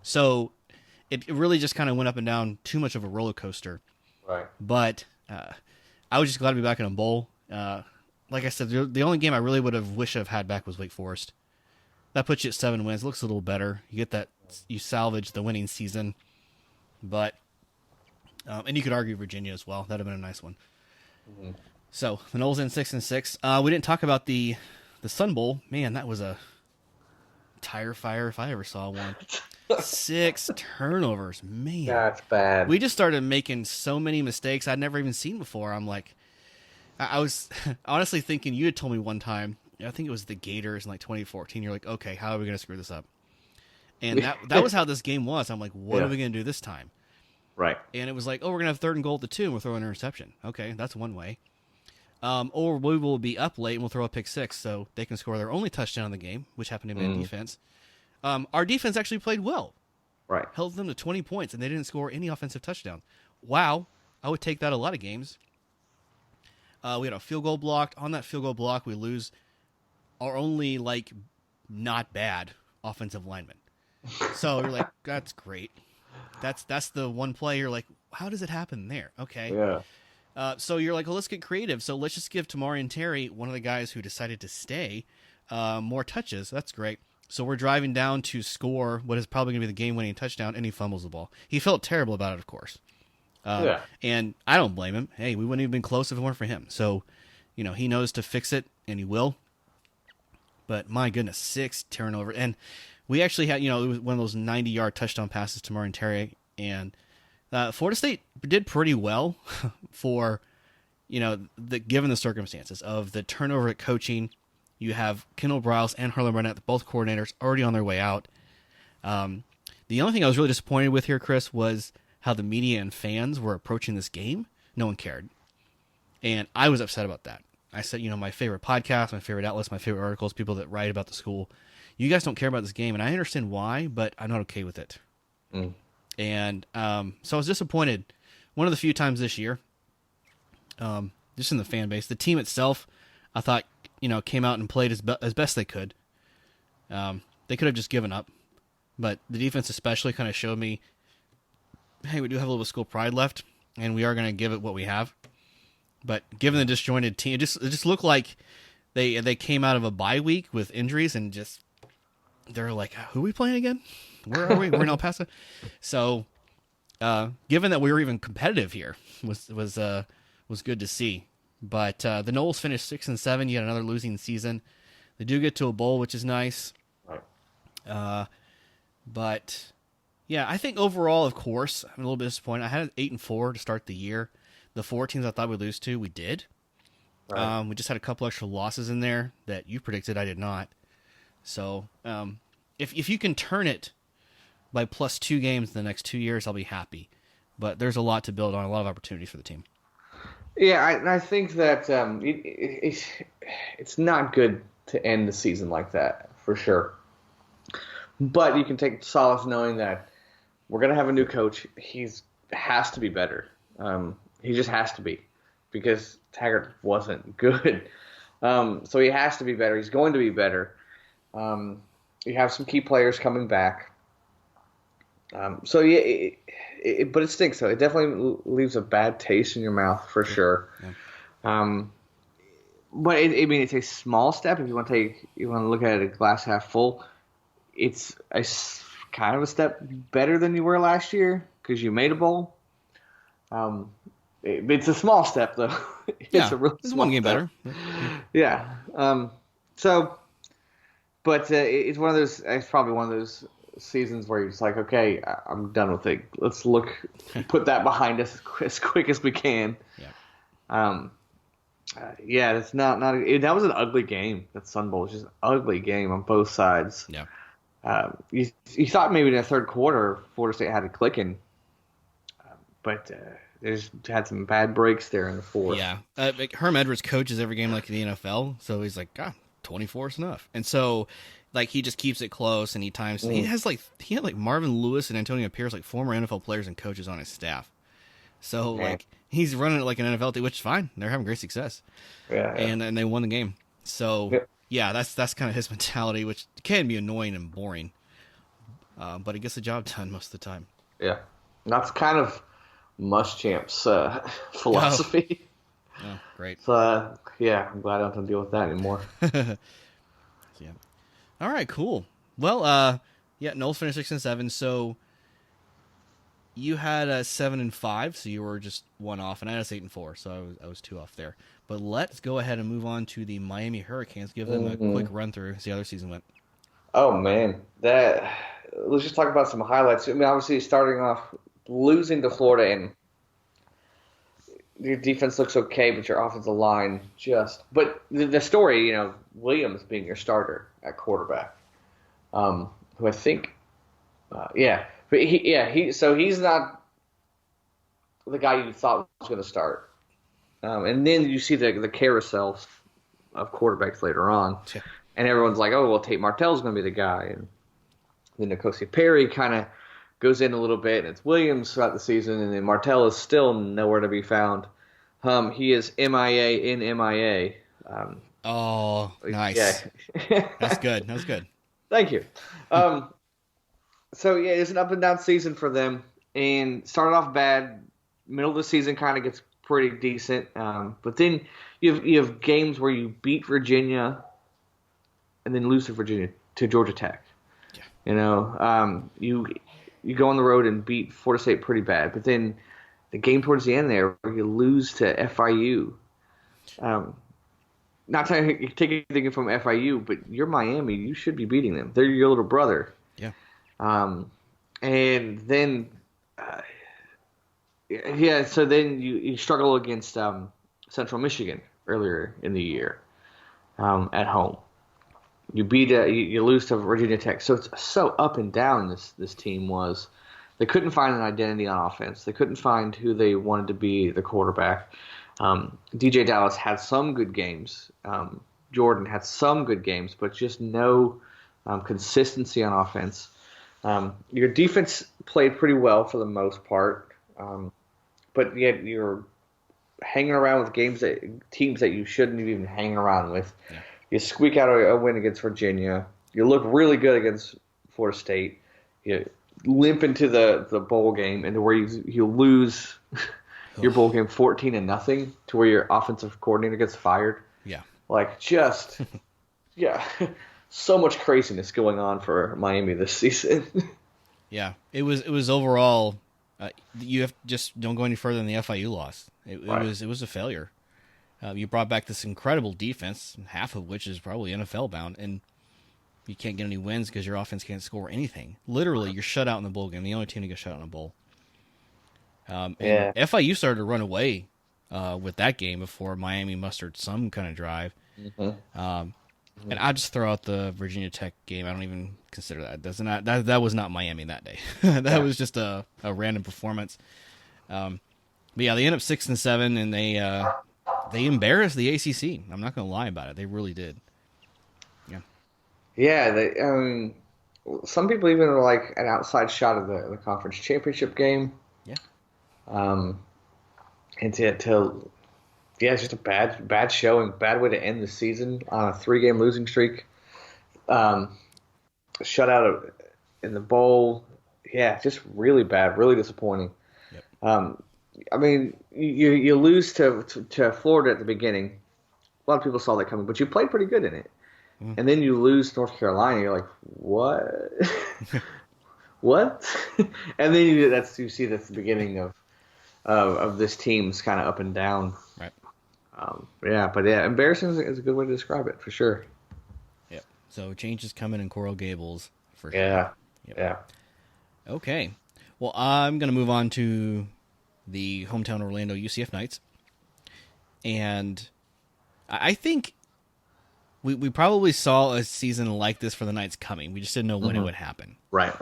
So it really just kind of went up and down, too much of a roller coaster. Right. But I was just glad to be back in a bowl. Like I said, the only game I really would have wished I've had back was Wake Forest. That puts you at 7 wins. Looks a little better. You get that, you salvage the winning season. But and you could argue Virginia as well. That'd have been a nice one. So the Noles in 6-6. We didn't talk about the Sun Bowl. Man, that was a tire fire if I ever saw one. 6 turnovers. Man, that's bad. We just started making so many mistakes I'd never even seen before. I'm like, I was honestly thinking, you had told me one time, I think it was the Gators in like 2014. You're like, okay, how are we going to screw this up? And that was how this game was. I'm like, what are we going to do this time? Right. And it was like, oh, we're going to have 3rd and goal at the 2 and we'll throw an interception. Okay, that's one way. Or we will be up late and we'll throw a pick 6 so they can score their only touchdown in the game, which happened to be in defense. Our defense actually played well. Right. Held them to 20 points, and they didn't score any offensive touchdown. Wow. I would take that a lot of games. We had a field goal blocked. On that field goal block, we lose our only, not bad offensive lineman. So you're like, that's great. That's the one play you're like, how does it happen there? Okay. Yeah. So you're like, well, let's get creative. So let's just give Tamarian Terry, one of the guys who decided to stay, more touches. That's great. So we're driving down to score what is probably going to be the game-winning touchdown, and he fumbles the ball. He felt terrible about it, of course. And I don't blame him. Hey, we wouldn't have been close if it weren't for him. So, he knows to fix it, and he will. But my goodness, 6 turnovers. And we actually had, it was one of those 90-yard touchdown passes to Tamarian Terry, and Florida State did pretty well for, given the circumstances of the turnover at coaching. You have Kendall Briles and Harlan Burnett, both coordinators, already on their way out. The only thing I was really disappointed with here, Chris, was how the media and fans were approaching this game. No one cared. And I was upset about that. I said, my favorite podcast, my favorite outlets, my favorite articles, people that write about the school, you guys don't care about this game, and I understand why, but I'm not okay with it. Mm. And so I was disappointed. One of the few times this year, just in the fan base, the team itself, I thought, came out and played as best they could. They could have just given up, but the defense especially kind of showed me, hey, we do have a little school pride left, and we are going to give it what we have. But given the disjointed team, it just looked like they came out of a bye week with injuries and just they're like, who are we playing again? Where are we? We're in El Paso. So, given that we were even competitive here, was good to see. But the Noles finished 6-7. You had another losing season. They do get to a bowl, which is nice. Right. But yeah, I think overall, of course, I'm a little bit disappointed. I had 8-4 to start the year. The 4 teams I thought we'd lose to, we did. Right. We just had a couple extra losses in there that you predicted. I did not. So if you can turn it by plus 2 games in the next 2 years, I'll be happy. But there's a lot to build on, a lot of opportunities for the team. Yeah, I think that it's not good to end the season like that, for sure. But you can take solace knowing that we're going to have a new coach. He has to be better. He just has to be, because Taggart wasn't good. So he has to be better. He's going to be better. You have some key players coming back. So yeah, but it stinks though. It definitely leaves a bad taste in your mouth for sure. Yeah. But it's a small step. If you want to look at it a glass half full, it's kind of a step better than you were last year because you made a bowl. It's a small step though. It's a really small one game step. Better. Yeah. But it's one of those. It's probably one of those seasons where you're just like, okay, I'm done with it. Let's put that behind us as quick as we can. Yeah. Yeah, that's not. That was an ugly game. That Sun Bowl was just an ugly game on both sides. Yeah. You thought maybe in the third quarter Florida State had it clicking, but they just had some bad breaks there in the fourth. Yeah. Herm Edwards coaches every game like the NFL, so he's like, 24 is enough. And so, he just keeps it close, and he times. He had Marvin Lewis and Antonio Pierce, former NFL players and coaches on his staff. So, he's running it like an NFL team, which is fine. They're having great success. Yeah. And they won the game. So, yeah, that's kind of his mentality, which can be annoying and boring. But he gets the job done most of the time. Yeah. And that's kind of Muschamp's philosophy. Oh, great. So, yeah, I'm glad I don't have to deal with that anymore. Yeah. All right, cool. Well, Noles finished 6-7, so you had 7-5, so you were just one off, and I had 8-4, so I was 2 off there. But let's go ahead and move on to the Miami Hurricanes. Give them a quick run through, see how their season went. Oh man, let's just talk about some highlights. I mean, obviously starting off losing to Florida, and your defense looks okay, but your offensive line But the story, Williams being your starter at quarterback, who I think, but he's not the guy you thought was going to start. And then you see the carousel of quarterbacks later on, and everyone's like, oh, well, Tate Martell's going to be the guy, and then N'Kosi Perry kind of goes in a little bit, and it's Williams throughout the season, and then Martell is still nowhere to be found. He is MIA in MIA. Oh, nice. Yeah. That's good. Thank you. So, yeah, it's an up-and-down season for them, and started off bad. Middle of the season kind of gets pretty decent. But then you have games where you beat Virginia and then lose to Georgia Tech. Yeah. You go on the road and beat Florida State pretty bad, but then the game towards the end there where you lose to FIU. Not trying to take anything from FIU, but you're Miami. You should be beating them. They're your little brother. Yeah. And then, so then you struggle against Central Michigan earlier in the year at home. You lose to Virginia Tech. So it's so up and down. This team was. They couldn't find an identity on offense. They couldn't find who they wanted to be the quarterback. DJ Dallas had some good games. Jordan had some good games, but just no consistency on offense. Your defense played pretty well for the most part, but yet you're hanging around with teams that you shouldn't even hang around with. Yeah. You squeak out a win against Virginia. You look really good against Florida State. You limp into the bowl game, into where you lose your bowl game 14-0, to where your offensive coordinator gets fired. Yeah, like just yeah, so much craziness going on for Miami this season. Yeah, it was overall. You just don't go any further than the FIU loss. It was a failure. You brought back this incredible defense, half of which is probably NFL bound, and you can't get any wins because your offense can't score anything. Literally, you're shut out in the bowl game. The only team to get shut out in a bowl. FIU started to run away with that game before Miami mustered some kind of drive. Mm-hmm. And I just throw out the Virginia Tech game. I don't even consider that. That was not Miami that day. That was just a random performance. But yeah, they end up 6-7, and they embarrassed the ACC. I'm not going to lie about it. They really did. Yeah. Yeah. Some people even are like an outside shot of the conference championship game. Yeah. And it's just a bad showing, bad way to end the season on a 3-game losing streak. Shut out in the bowl. Yeah, just really bad, really disappointing. Yep. You lose to Florida at the beginning. A lot of people saw that coming, but you played pretty good in it. Mm. And then you lose to North Carolina. You're like, what? What? And then you see that's the beginning of this team's kind of up and down. Right. Embarrassing is a good way to describe it for sure. Yep. So change is coming in Coral Gables for sure. Yeah. Yep. Yeah. Okay. Well, I'm going to move on to the hometown Orlando UCF Knights. And I think we probably saw a season like this for the Knights coming. We just didn't know when it would happen. Right.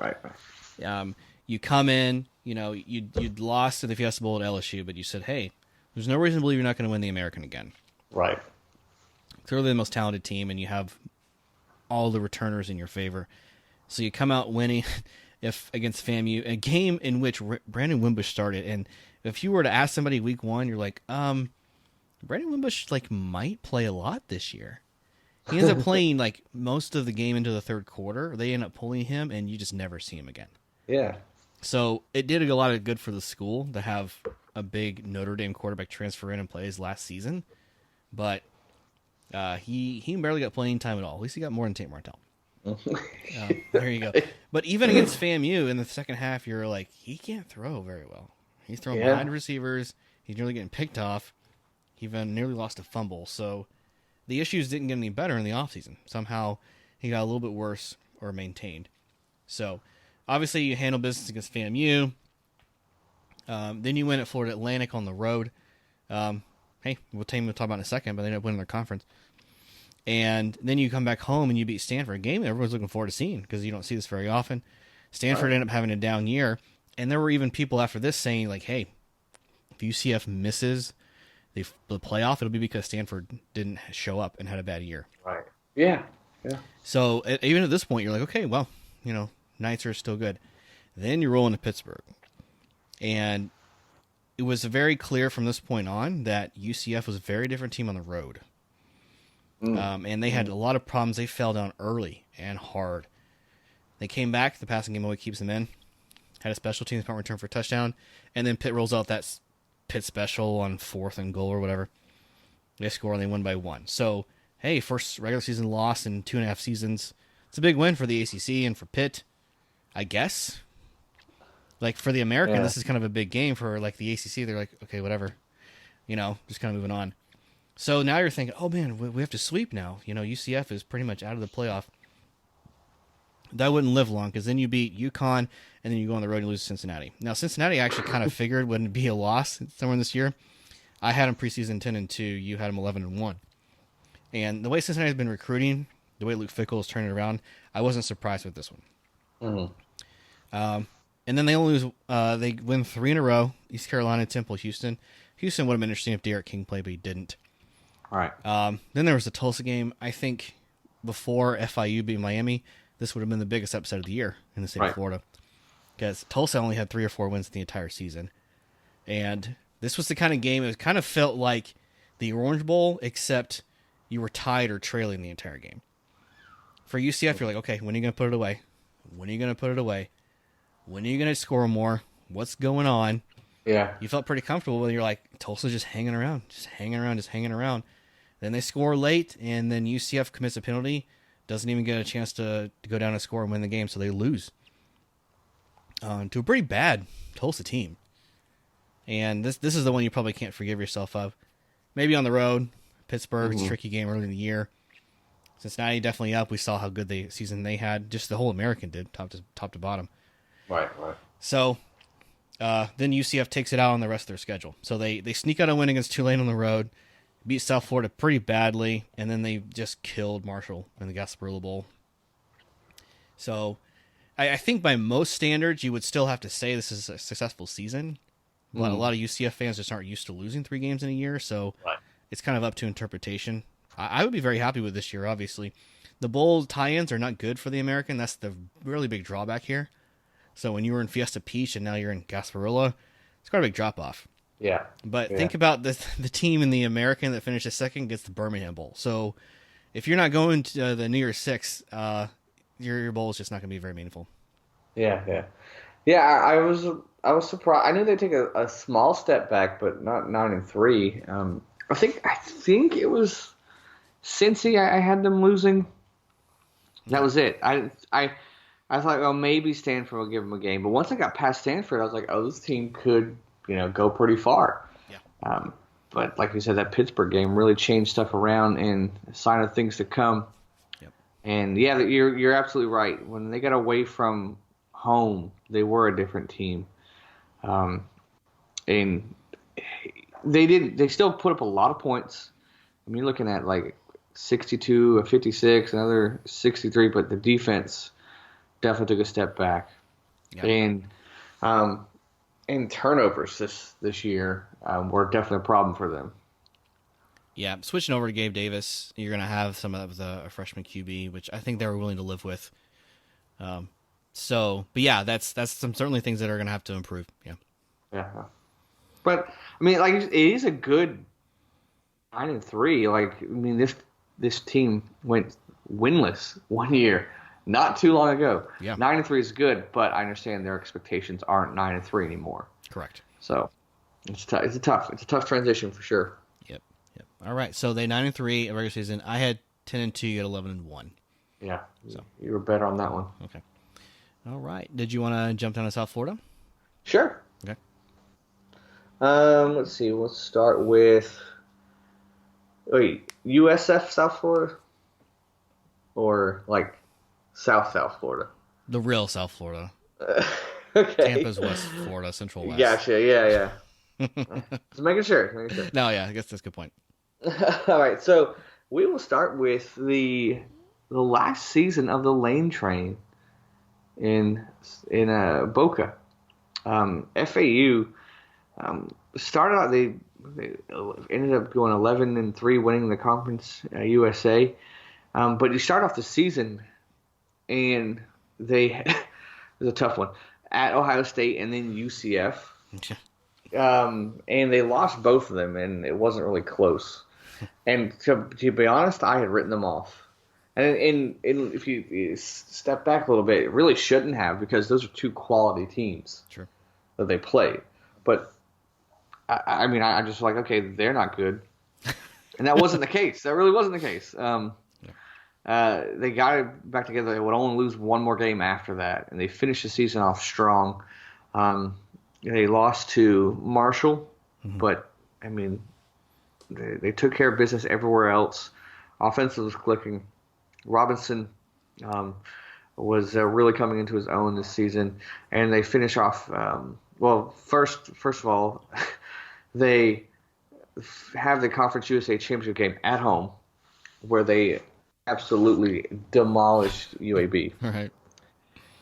You come in, you'd lost to the Fiesta Bowl at LSU, but you said, hey, there's no reason to believe you're not going to win the American again. Right. Clearly the most talented team, and you have all the returners in your favor. So you come out winning against FAMU, a game in which Brandon Wimbush started. And if you were to ask somebody week 1, you're like, Brandon Wimbush might play a lot this year. He ends up playing most of the game into the third quarter. They end up pulling him, and you just never see him again. Yeah. So it did a lot of good for the school to have a big Notre Dame quarterback transfer in and play his last season. But he barely got playing time at all. At least he got more than Tate Martell. There you go. But even against FAMU in the second half, you're like, he can't throw very well. He's throwing behind receivers. He's nearly getting picked off. He even nearly lost a fumble. So the issues didn't get any better in the offseason. Somehow he got a little bit worse or maintained. So obviously you handle business against FAMU. Then you win at Florida Atlantic on the road. Hey, we'll talk about in a second, but they ended up winning their conference. And then you come back home and you beat Stanford, a game that everyone's looking forward to seeing because you don't see this very often. Stanford ended up having a down year, and there were even people after this saying, hey, if UCF misses the playoff, it'll be because Stanford didn't show up and had a bad year. Right. Yeah. So even at this point, you're like, okay, well, Knights are still good. Then you roll into Pittsburgh. And it was very clear from this point on that UCF was a very different team on the road. And they had a lot of problems. They fell down early and hard. They came back. The passing game always keeps them in. Had a special teams punt return for a touchdown. And then Pitt rolls out that Pitt special on 4th and goal or whatever. They score and they win by 1. So, hey, first regular season loss in 2.5 seasons. It's a big win for the ACC and for Pitt, I guess. For the American, this is kind of a big game. For the ACC, they're like, okay, whatever. Just kind of moving on. So now you're thinking, oh man, we have to sweep now. UCF is pretty much out of the playoff. That wouldn't live long because then you beat UConn and then you go on the road and lose to Cincinnati. Now Cincinnati I actually kind of figured wouldn't be a loss somewhere this year. I had them preseason 10-2. You had them 11-1. And the way Cincinnati has been recruiting, the way Luke Fickell is turning it around, I wasn't surprised with this one. And then they only lose. They win 3 in a row: East Carolina, Temple, Houston. Houston would have been interesting if Derek King played, but he didn't. All right. Then there was the Tulsa game. I think before FIU beat Miami, this would have been the biggest upset of the year in the state of Florida, because Tulsa only had 3 or 4 wins the entire season, and this was the kind of game. It kind of felt like the Orange Bowl, except you were tied or trailing the entire game. For UCF, you're like, okay, when are you going to put it away? When are you going to put it away? When are you going to score more? What's going on? Yeah. You felt pretty comfortable when you're like, Tulsa's just hanging around. Then they score late, and then UCF commits a penalty, doesn't even get a chance to go down and score and win the game, so they lose to a pretty bad Tulsa team. And this is the one you probably can't forgive yourself of. Maybe on the road, Pittsburgh, it's a tricky game early in the year. Cincinnati definitely up. We saw how good the season they had. Just the whole American did, top to bottom. Right. So then UCF takes it out on the rest of their schedule. So they sneak out a win against Tulane on the road, beat South Florida pretty badly, and then they just killed Marshall in the Gasparilla Bowl. So I think by most standards, you would still have to say this is a successful season. But a lot of UCF fans just aren't used to losing 3 games in a year, so it's kind of up to interpretation. I would be very happy with this year, obviously. The bowl tie-ins are not good for the American. That's the really big drawback here. So when you were in Fiesta Peach and now you're in Gasparilla, it's quite a big drop-off. Yeah. But think about the team in the American that finishes second gets the Birmingham Bowl. So if you're not going to the New Year's Six, your bowl is just not going to be very meaningful. Yeah. I was surprised. I knew they'd take a small step back, but not 9-3. I think it was Cincy. I had them losing. That was it. I thought, well, maybe Stanford will give them a game. But once I got past Stanford, I was like, oh, this team could, go pretty far. Yeah. But like you said, that Pittsburgh game really changed stuff around and a sign of things to come. Yep. And yeah, you're absolutely right. When they got away from home, they were a different team. And they still put up a lot of points. I mean, you're looking at like 62, a 56, another 63, but the defense definitely took a step back. Yeah. And turnovers this year were definitely a problem for them. Yeah, switching over to Gabe Davis, you're going to have some of that with a freshman QB, which I think they were willing to live with. But yeah, that's some certainly things that are going to have to improve. Yeah. But I mean, like, it is a good 9-3. Like, I mean, this team went winless one year, not too long ago. Yeah. 9-3 is good, but I understand their expectations aren't 9-3 anymore. Correct. So it's tough. It's a tough transition for sure. Yep. All right. So they 9-3 in regular season. I had 10-2. You had 11-1. Yeah. So you were better on that one. Okay. All right. Did you want to jump down to South Florida? Sure. Okay. Let's see. We'll start with USF South Florida, or like South Florida. The real South Florida. Okay. Tampa's West Florida, Central West. Gotcha. Yeah. Just making sure. No, yeah. I guess that's a good point. All right. So we will start with the last season of the Lane Train in Boca. FAU started out. They ended up going 11-3, winning the conference USA. But you start off the season, and it was a tough one at Ohio State and then UCF. And they lost both of them, and it wasn't really close. And to be honest, I had written them off. And if you step back a little bit, it really shouldn't have, because those are two quality teams that they played. But I mean, I just like, okay, they're not good, and that wasn't the case. That really wasn't the case. They got it back together. They would only lose one more game after that, and they finished the season off strong. They lost to Marshall, but I mean, they took care of business everywhere else. Offense was clicking. Robinson was really coming into his own this season, and they finish off. First of all, they have the Conference USA Championship game at home, where they absolutely demolished UAB. Right.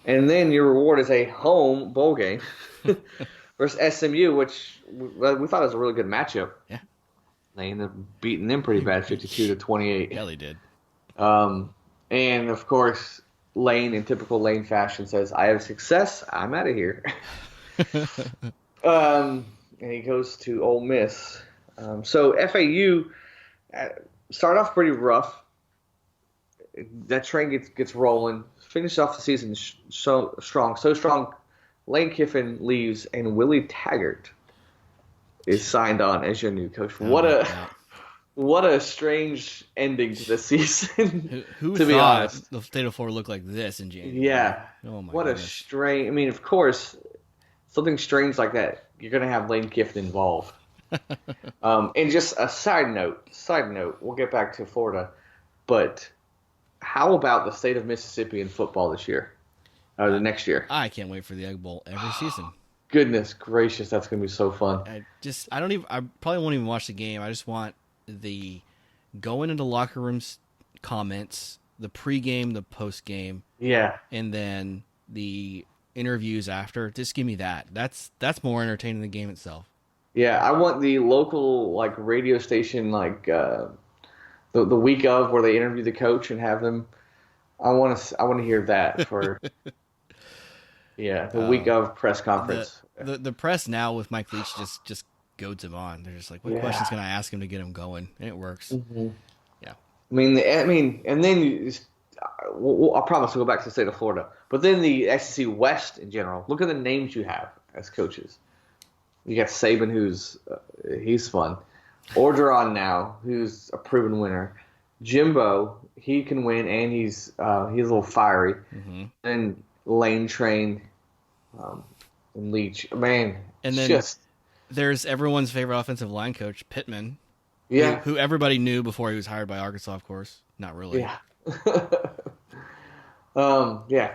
And then your reward is a home bowl game versus SMU, which we thought was a really good matchup. Yeah. They ended up beating them pretty bad, 52-28. Yeah, they did. And of course, Lane, in typical Lane fashion, says, "I have success. I'm out of here." And he goes to Ole Miss. So FAU started off pretty rough. That train gets rolling. Finished off the season so strong. Lane Kiffin leaves, and Willie Taggart is signed on as your new coach. What a strange ending to the season. Who to be thought honest, the state of Florida looked like this in January? yeah. Oh my What goodness. a strange. I mean, of course, something strange like that, you're going to have Lane Kiffin involved. And just a side note, we'll get back to Florida, but how about the state of Mississippi in football this year, or the next year? I can't wait for the Egg Bowl every season. Goodness gracious, that's going to be so fun. I probably won't even watch the game. I just want the going into locker rooms comments, the pregame, the postgame, Yeah. and then the interviews after. Just give me that. That's more entertaining than the game itself. Yeah, I want the local radio station the week of where they interview the coach and have them. I want to hear that for the week of press conference. The press now with Mike Leach just goads him on. They're just like, what questions can I ask him to get him going? And it works. Mm-hmm. Yeah. And then I promise we'll go back to the state of Florida. But then the SEC West in general. Look at the names you have as coaches. You got Saban, he's fun. Orgeron now, who's a proven winner. Jimbo, he can win, and he's a little fiery. Mm-hmm. And Lane Train, and Leach, man. And then there's everyone's favorite offensive line coach, Pittman. Yeah, who everybody knew before he was hired by Arkansas, of course. Not really. Yeah.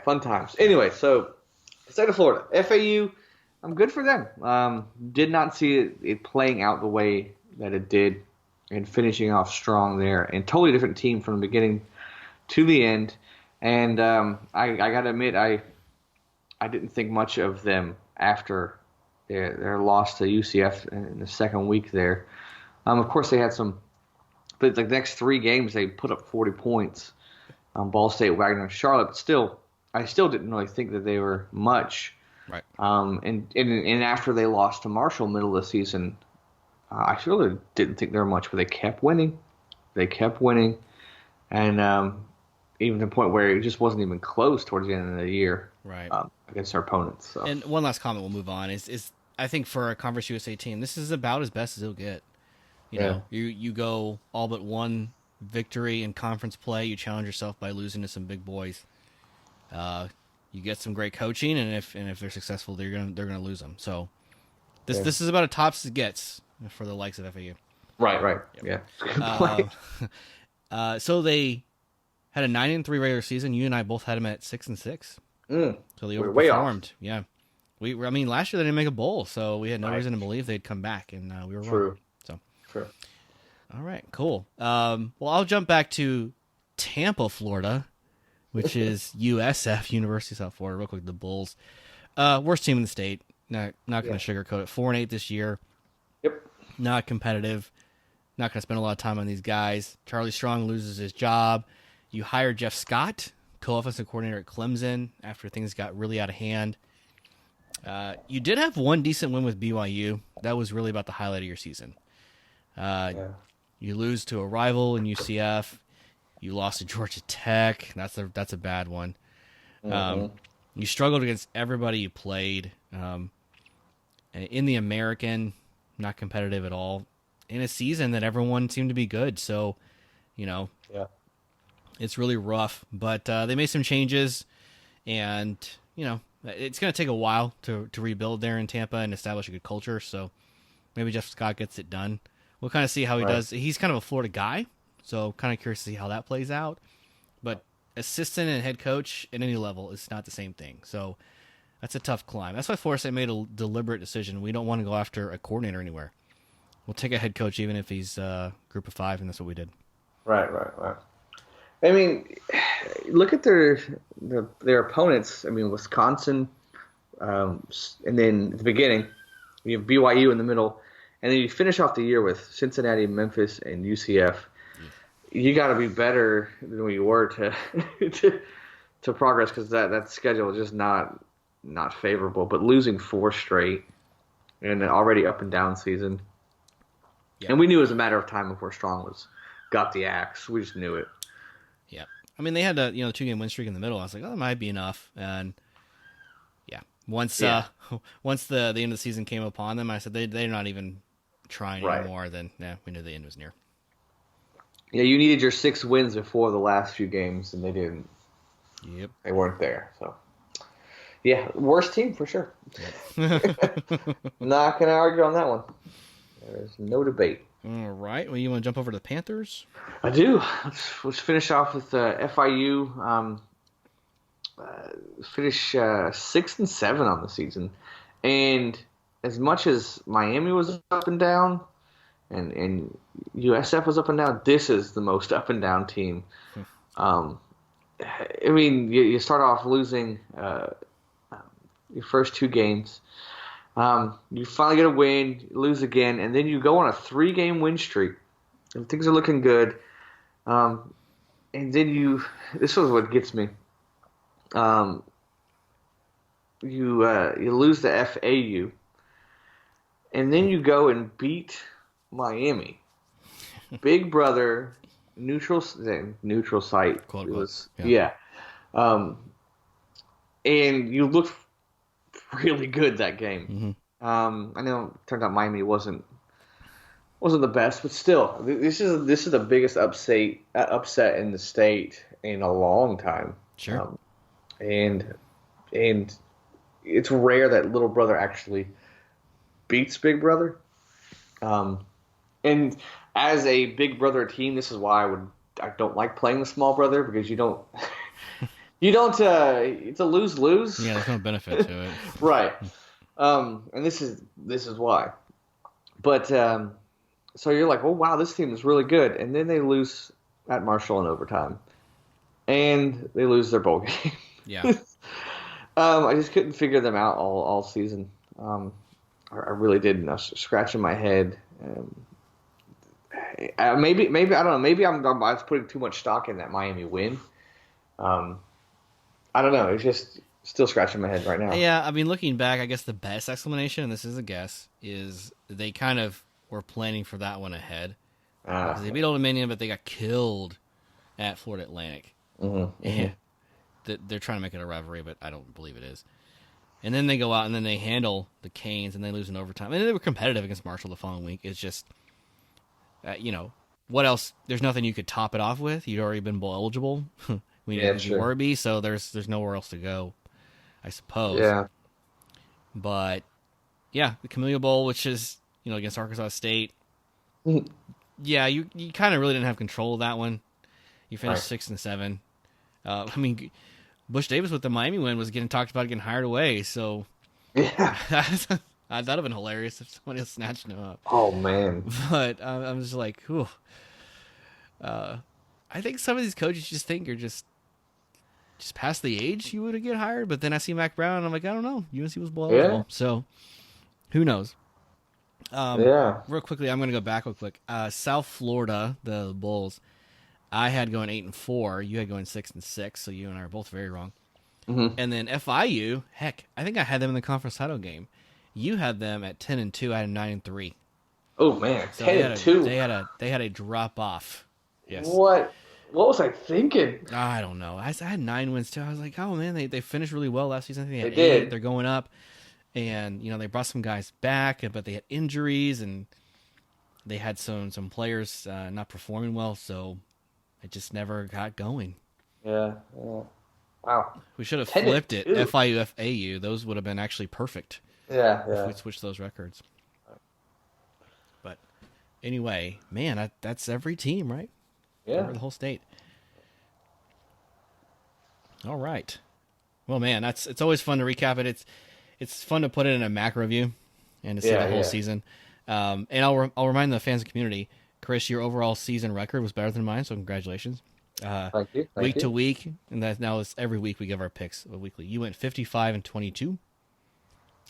Fun times. Anyway, so state of Florida, FAU. I'm good for them. Did not see it playing out the way that it did and finishing off strong there. And totally different team from the beginning to the end. And I got to admit, I didn't think much of them after their loss to UCF in the second week there. Of course, they had but the next three games, they put up 40 points. Ball State, Wagner, and Charlotte. But still, I still didn't really think that they were much. Right. And after they lost to Marshall middle of the season, I really didn't think they were much, but they kept winning. And even to the point where it just wasn't even close towards the end of the year. Right. Against our opponents. So. And one last comment, we'll move on. Is I think for a Conference USA team, this is about as best as it'll get. You know, you go all but one victory in conference play. You challenge yourself by losing to some big boys. You get some great coaching, and if they're successful, they're gonna lose them. So this is about as tops as it gets for the likes of FAU. Right. Yep. Yeah. So they had a 9-3 regular season. You and I both had them at 6-6. So they overperformed. Yeah. I mean, last year they didn't make a bowl, so we had no reason to believe they'd come back, and we were wrong. So. True. All right, cool. Well, I'll jump back to Tampa, Florida, which is USF, University of South Florida. Real quick, the Bulls, worst team in the state. Not going to sugarcoat it. 4-8 this year. Yep. Not competitive. Not going to spend a lot of time on these guys. Charlie Strong loses his job. You hire Jeff Scott, co-offensive coordinator at Clemson, after things got really out of hand. You did have one decent win with BYU. That was really about the highlight of your season. You lose to a rival in UCF. You lost to Georgia Tech. That's a bad one. Mm-hmm. You struggled against everybody you played. And in the American, not competitive at all. In a season that everyone seemed to be good. So, it's really rough. But they made some changes. And, it's going to take a while to rebuild there in Tampa and establish a good culture. So maybe Jeff Scott gets it done. We'll kind of see how he does. He's kind of a Florida guy, so kind of curious to see how that plays out. But assistant and head coach at any level is not the same thing. So that's a tough climb. That's why Florida State made a deliberate decision. We don't want to go after a coordinator anywhere. We'll take a head coach even if he's group of five, and that's what we did. Right. I mean, look at their opponents. I mean, Wisconsin, and then at the beginning, you have BYU in the middle, and then you finish off the year with Cincinnati, Memphis, and UCF. You got to be better than you were to to progress because that schedule is just not favorable. But losing four straight and an already up and down season, Yeah. and we knew it was a matter of time before Strong got the axe. We just knew it. Yeah. I mean, they had a 2-game win streak in the middle. I was like, oh, that might be enough. And yeah, once once the end of the season came upon them, I said they're not even trying anymore. Then we knew the end was near. Yeah, you needed your 6 wins before the last few games, and they didn't. Yep. They weren't there. So, yeah, worst team for sure. Yep. Not going to argue on that one. There's no debate. All right. Well, you want to jump over to the Panthers? I do. Let's finish off with FIU. Finish 6-7 on the season, and as much as Miami was up and down, and USF was up and down, this is the most up and down team. I mean, you start off losing your first 2 games. You finally get a win, you lose again, and then you go on a 3-game win streak. And things are looking good. And then this was what gets me. You lose the FAU, and then you go and beat Miami. Big Brother, neutral site. Quote, it was, yeah. yeah. And you looked really good that game. Mm-hmm. I know it turned out Miami wasn't the best, but still, this is the biggest upset in the state in a long time. Sure. And it's rare that little brother actually beats Big Brother. And as a Big Brother team, this is why I don't like playing the small brother, because you don't it's a lose-lose. Yeah, there's no benefit to it. Right. And this is why. But so you're like, oh wow, this team is really good, and then they lose at Marshall in overtime, and they lose their bowl game. Yeah. I just couldn't figure them out all season. I really didn't. I was scratching my head. Maybe I don't know. Maybe I was putting too much stock in that Miami win. I don't know. It's just still scratching my head right now. Yeah, I mean, looking back, I guess the best explanation, and this is a guess, is they kind of were planning for that one ahead. They beat Old Dominion, but they got killed at Florida Atlantic. Mm-hmm. And they're trying to make it a rivalry, but I don't believe it is. And then they go out and then they handle the Canes and they lose in overtime. And they were competitive against Marshall the following week. It's just, what else? There's nothing you could top it off with. You'd already been bowl eligible. You were be, so there's nowhere else to go, I suppose. Yeah. But yeah, the Camellia Bowl, which is against Arkansas State. Yeah, you kind of really didn't have control of that one. You finished 6-7. I mean, Bush Davis with the Miami win was getting talked about getting hired away. So yeah, that would have been hilarious if somebody else snatched him up. Oh man! But I'm just like, whew. I think some of these coaches just think you're just past the age you would get hired. But then I see Mac Brown, and I'm like, I don't know. UNC was below eligible, so who knows? Real quickly, I'm going to go back real quick. South Florida, the Bulls, I had going 8-4. You had going 6-6. So you and I are both very wrong. Mm-hmm. And then FIU, heck, I think I had them in the conference title game. You had them at 10-2. I had 9-3. Oh man, So 10-2. They had a drop off. Yes. What was I thinking? I don't know. I had 9 wins too. I was like, oh man, they finished really well last season. I think They 8. did. They're going up, and they brought some guys back, but they had injuries and they had some players not performing well, so it just never got going. Yeah. Wow. We should have 10-2. flipped it. FIU, FAU. Those would have been actually perfect. Yeah. If we switched those records. But anyway, man, that's every team, right? Yeah. Over the whole state. All right. Well, man, it's always fun to recap it. It's fun to put it in a macro view and to see the whole season. And I'll remind the fans and community, Chris, your overall season record was better than mine, so congratulations. Thank you. Week to week, and that now it's every week we give our picks weekly. You went 55-22,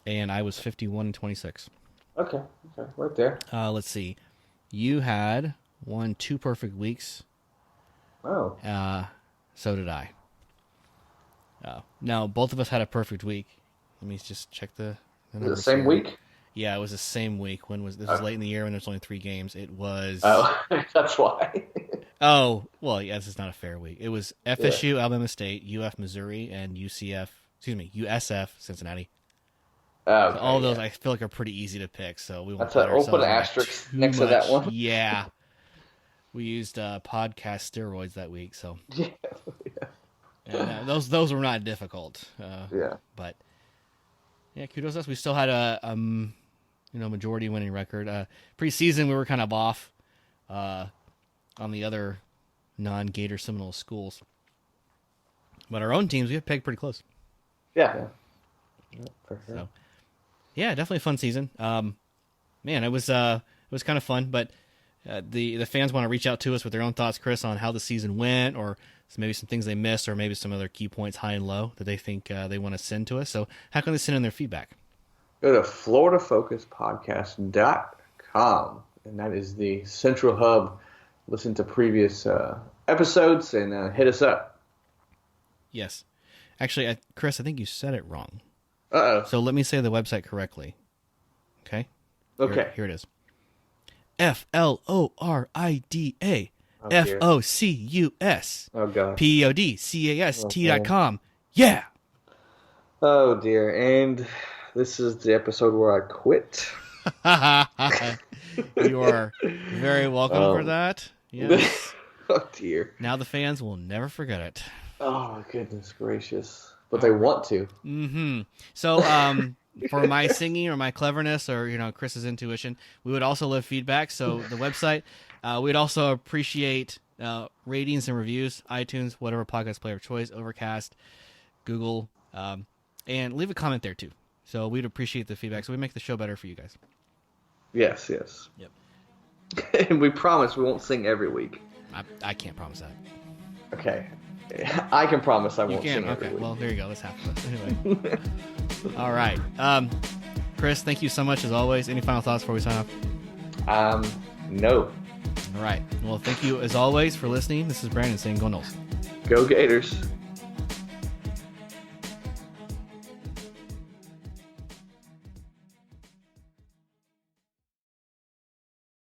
and I was 51-26. Okay, right there. Let's see. You had 2 perfect weeks. Oh. So did I. Now, both of us had a perfect week. Let me just check the numbers. The same week? Yeah, it was the same week. When was this? Was late in the year when there's only 3 games. It was. Oh, that's why. Oh, well, yeah, this is not a fair week. It was FSU, Alabama State, UF, Missouri, and USF, Cincinnati. Okay, so all of those I feel like are pretty easy to pick. So we won't we'll put an asterisk next to that one. Yeah, we used podcast steroids that week. So yeah. And, those were not difficult. But yeah, kudos to us. We still had a majority winning record. Preseason we were kind of off on the other non-Gator Seminoles schools, but our own teams we have pegged pretty close. Yeah, for sure. So yeah, definitely a fun season. Man, it was kind of fun, but the fans want to reach out to us with their own thoughts, Chris, on how the season went, or maybe some things they missed, or maybe some other key points, high and low, that they think they want to send to us. So how can they send in their feedback? Go to FloridaFocusPodcast.com, and that is the central hub. Listen to previous episodes and hit us up. Yes. Actually, Chris, I think you said it wrong. Uh-oh. So let me say the website correctly. Okay? Okay. Here it is. FLORIDA FOCUS PODCAST.com. Yeah. Oh dear. And this is the episode where I quit. You are very welcome for that. Yes. Oh dear. Now the fans will never forget it. Oh goodness gracious. But they want to. Mm-hmm. So for my singing or my cleverness or Chris's intuition, we would also love feedback. So the website, we'd also appreciate ratings and reviews, iTunes, whatever podcast player of choice, Overcast, Google, and leave a comment there too. So we'd appreciate the feedback. So we make the show better for you guys. Yes. Yep. And we promise we won't sing every week. I can't promise that. Okay. I can promise I won't sing every week. Well, there you go. Let's have it. Anyway. All right. Chris, thank you so much as always. Any final thoughts before we sign off? No. All right. Well, thank you as always for listening. This is Brandon saying go Noles. Go Gators.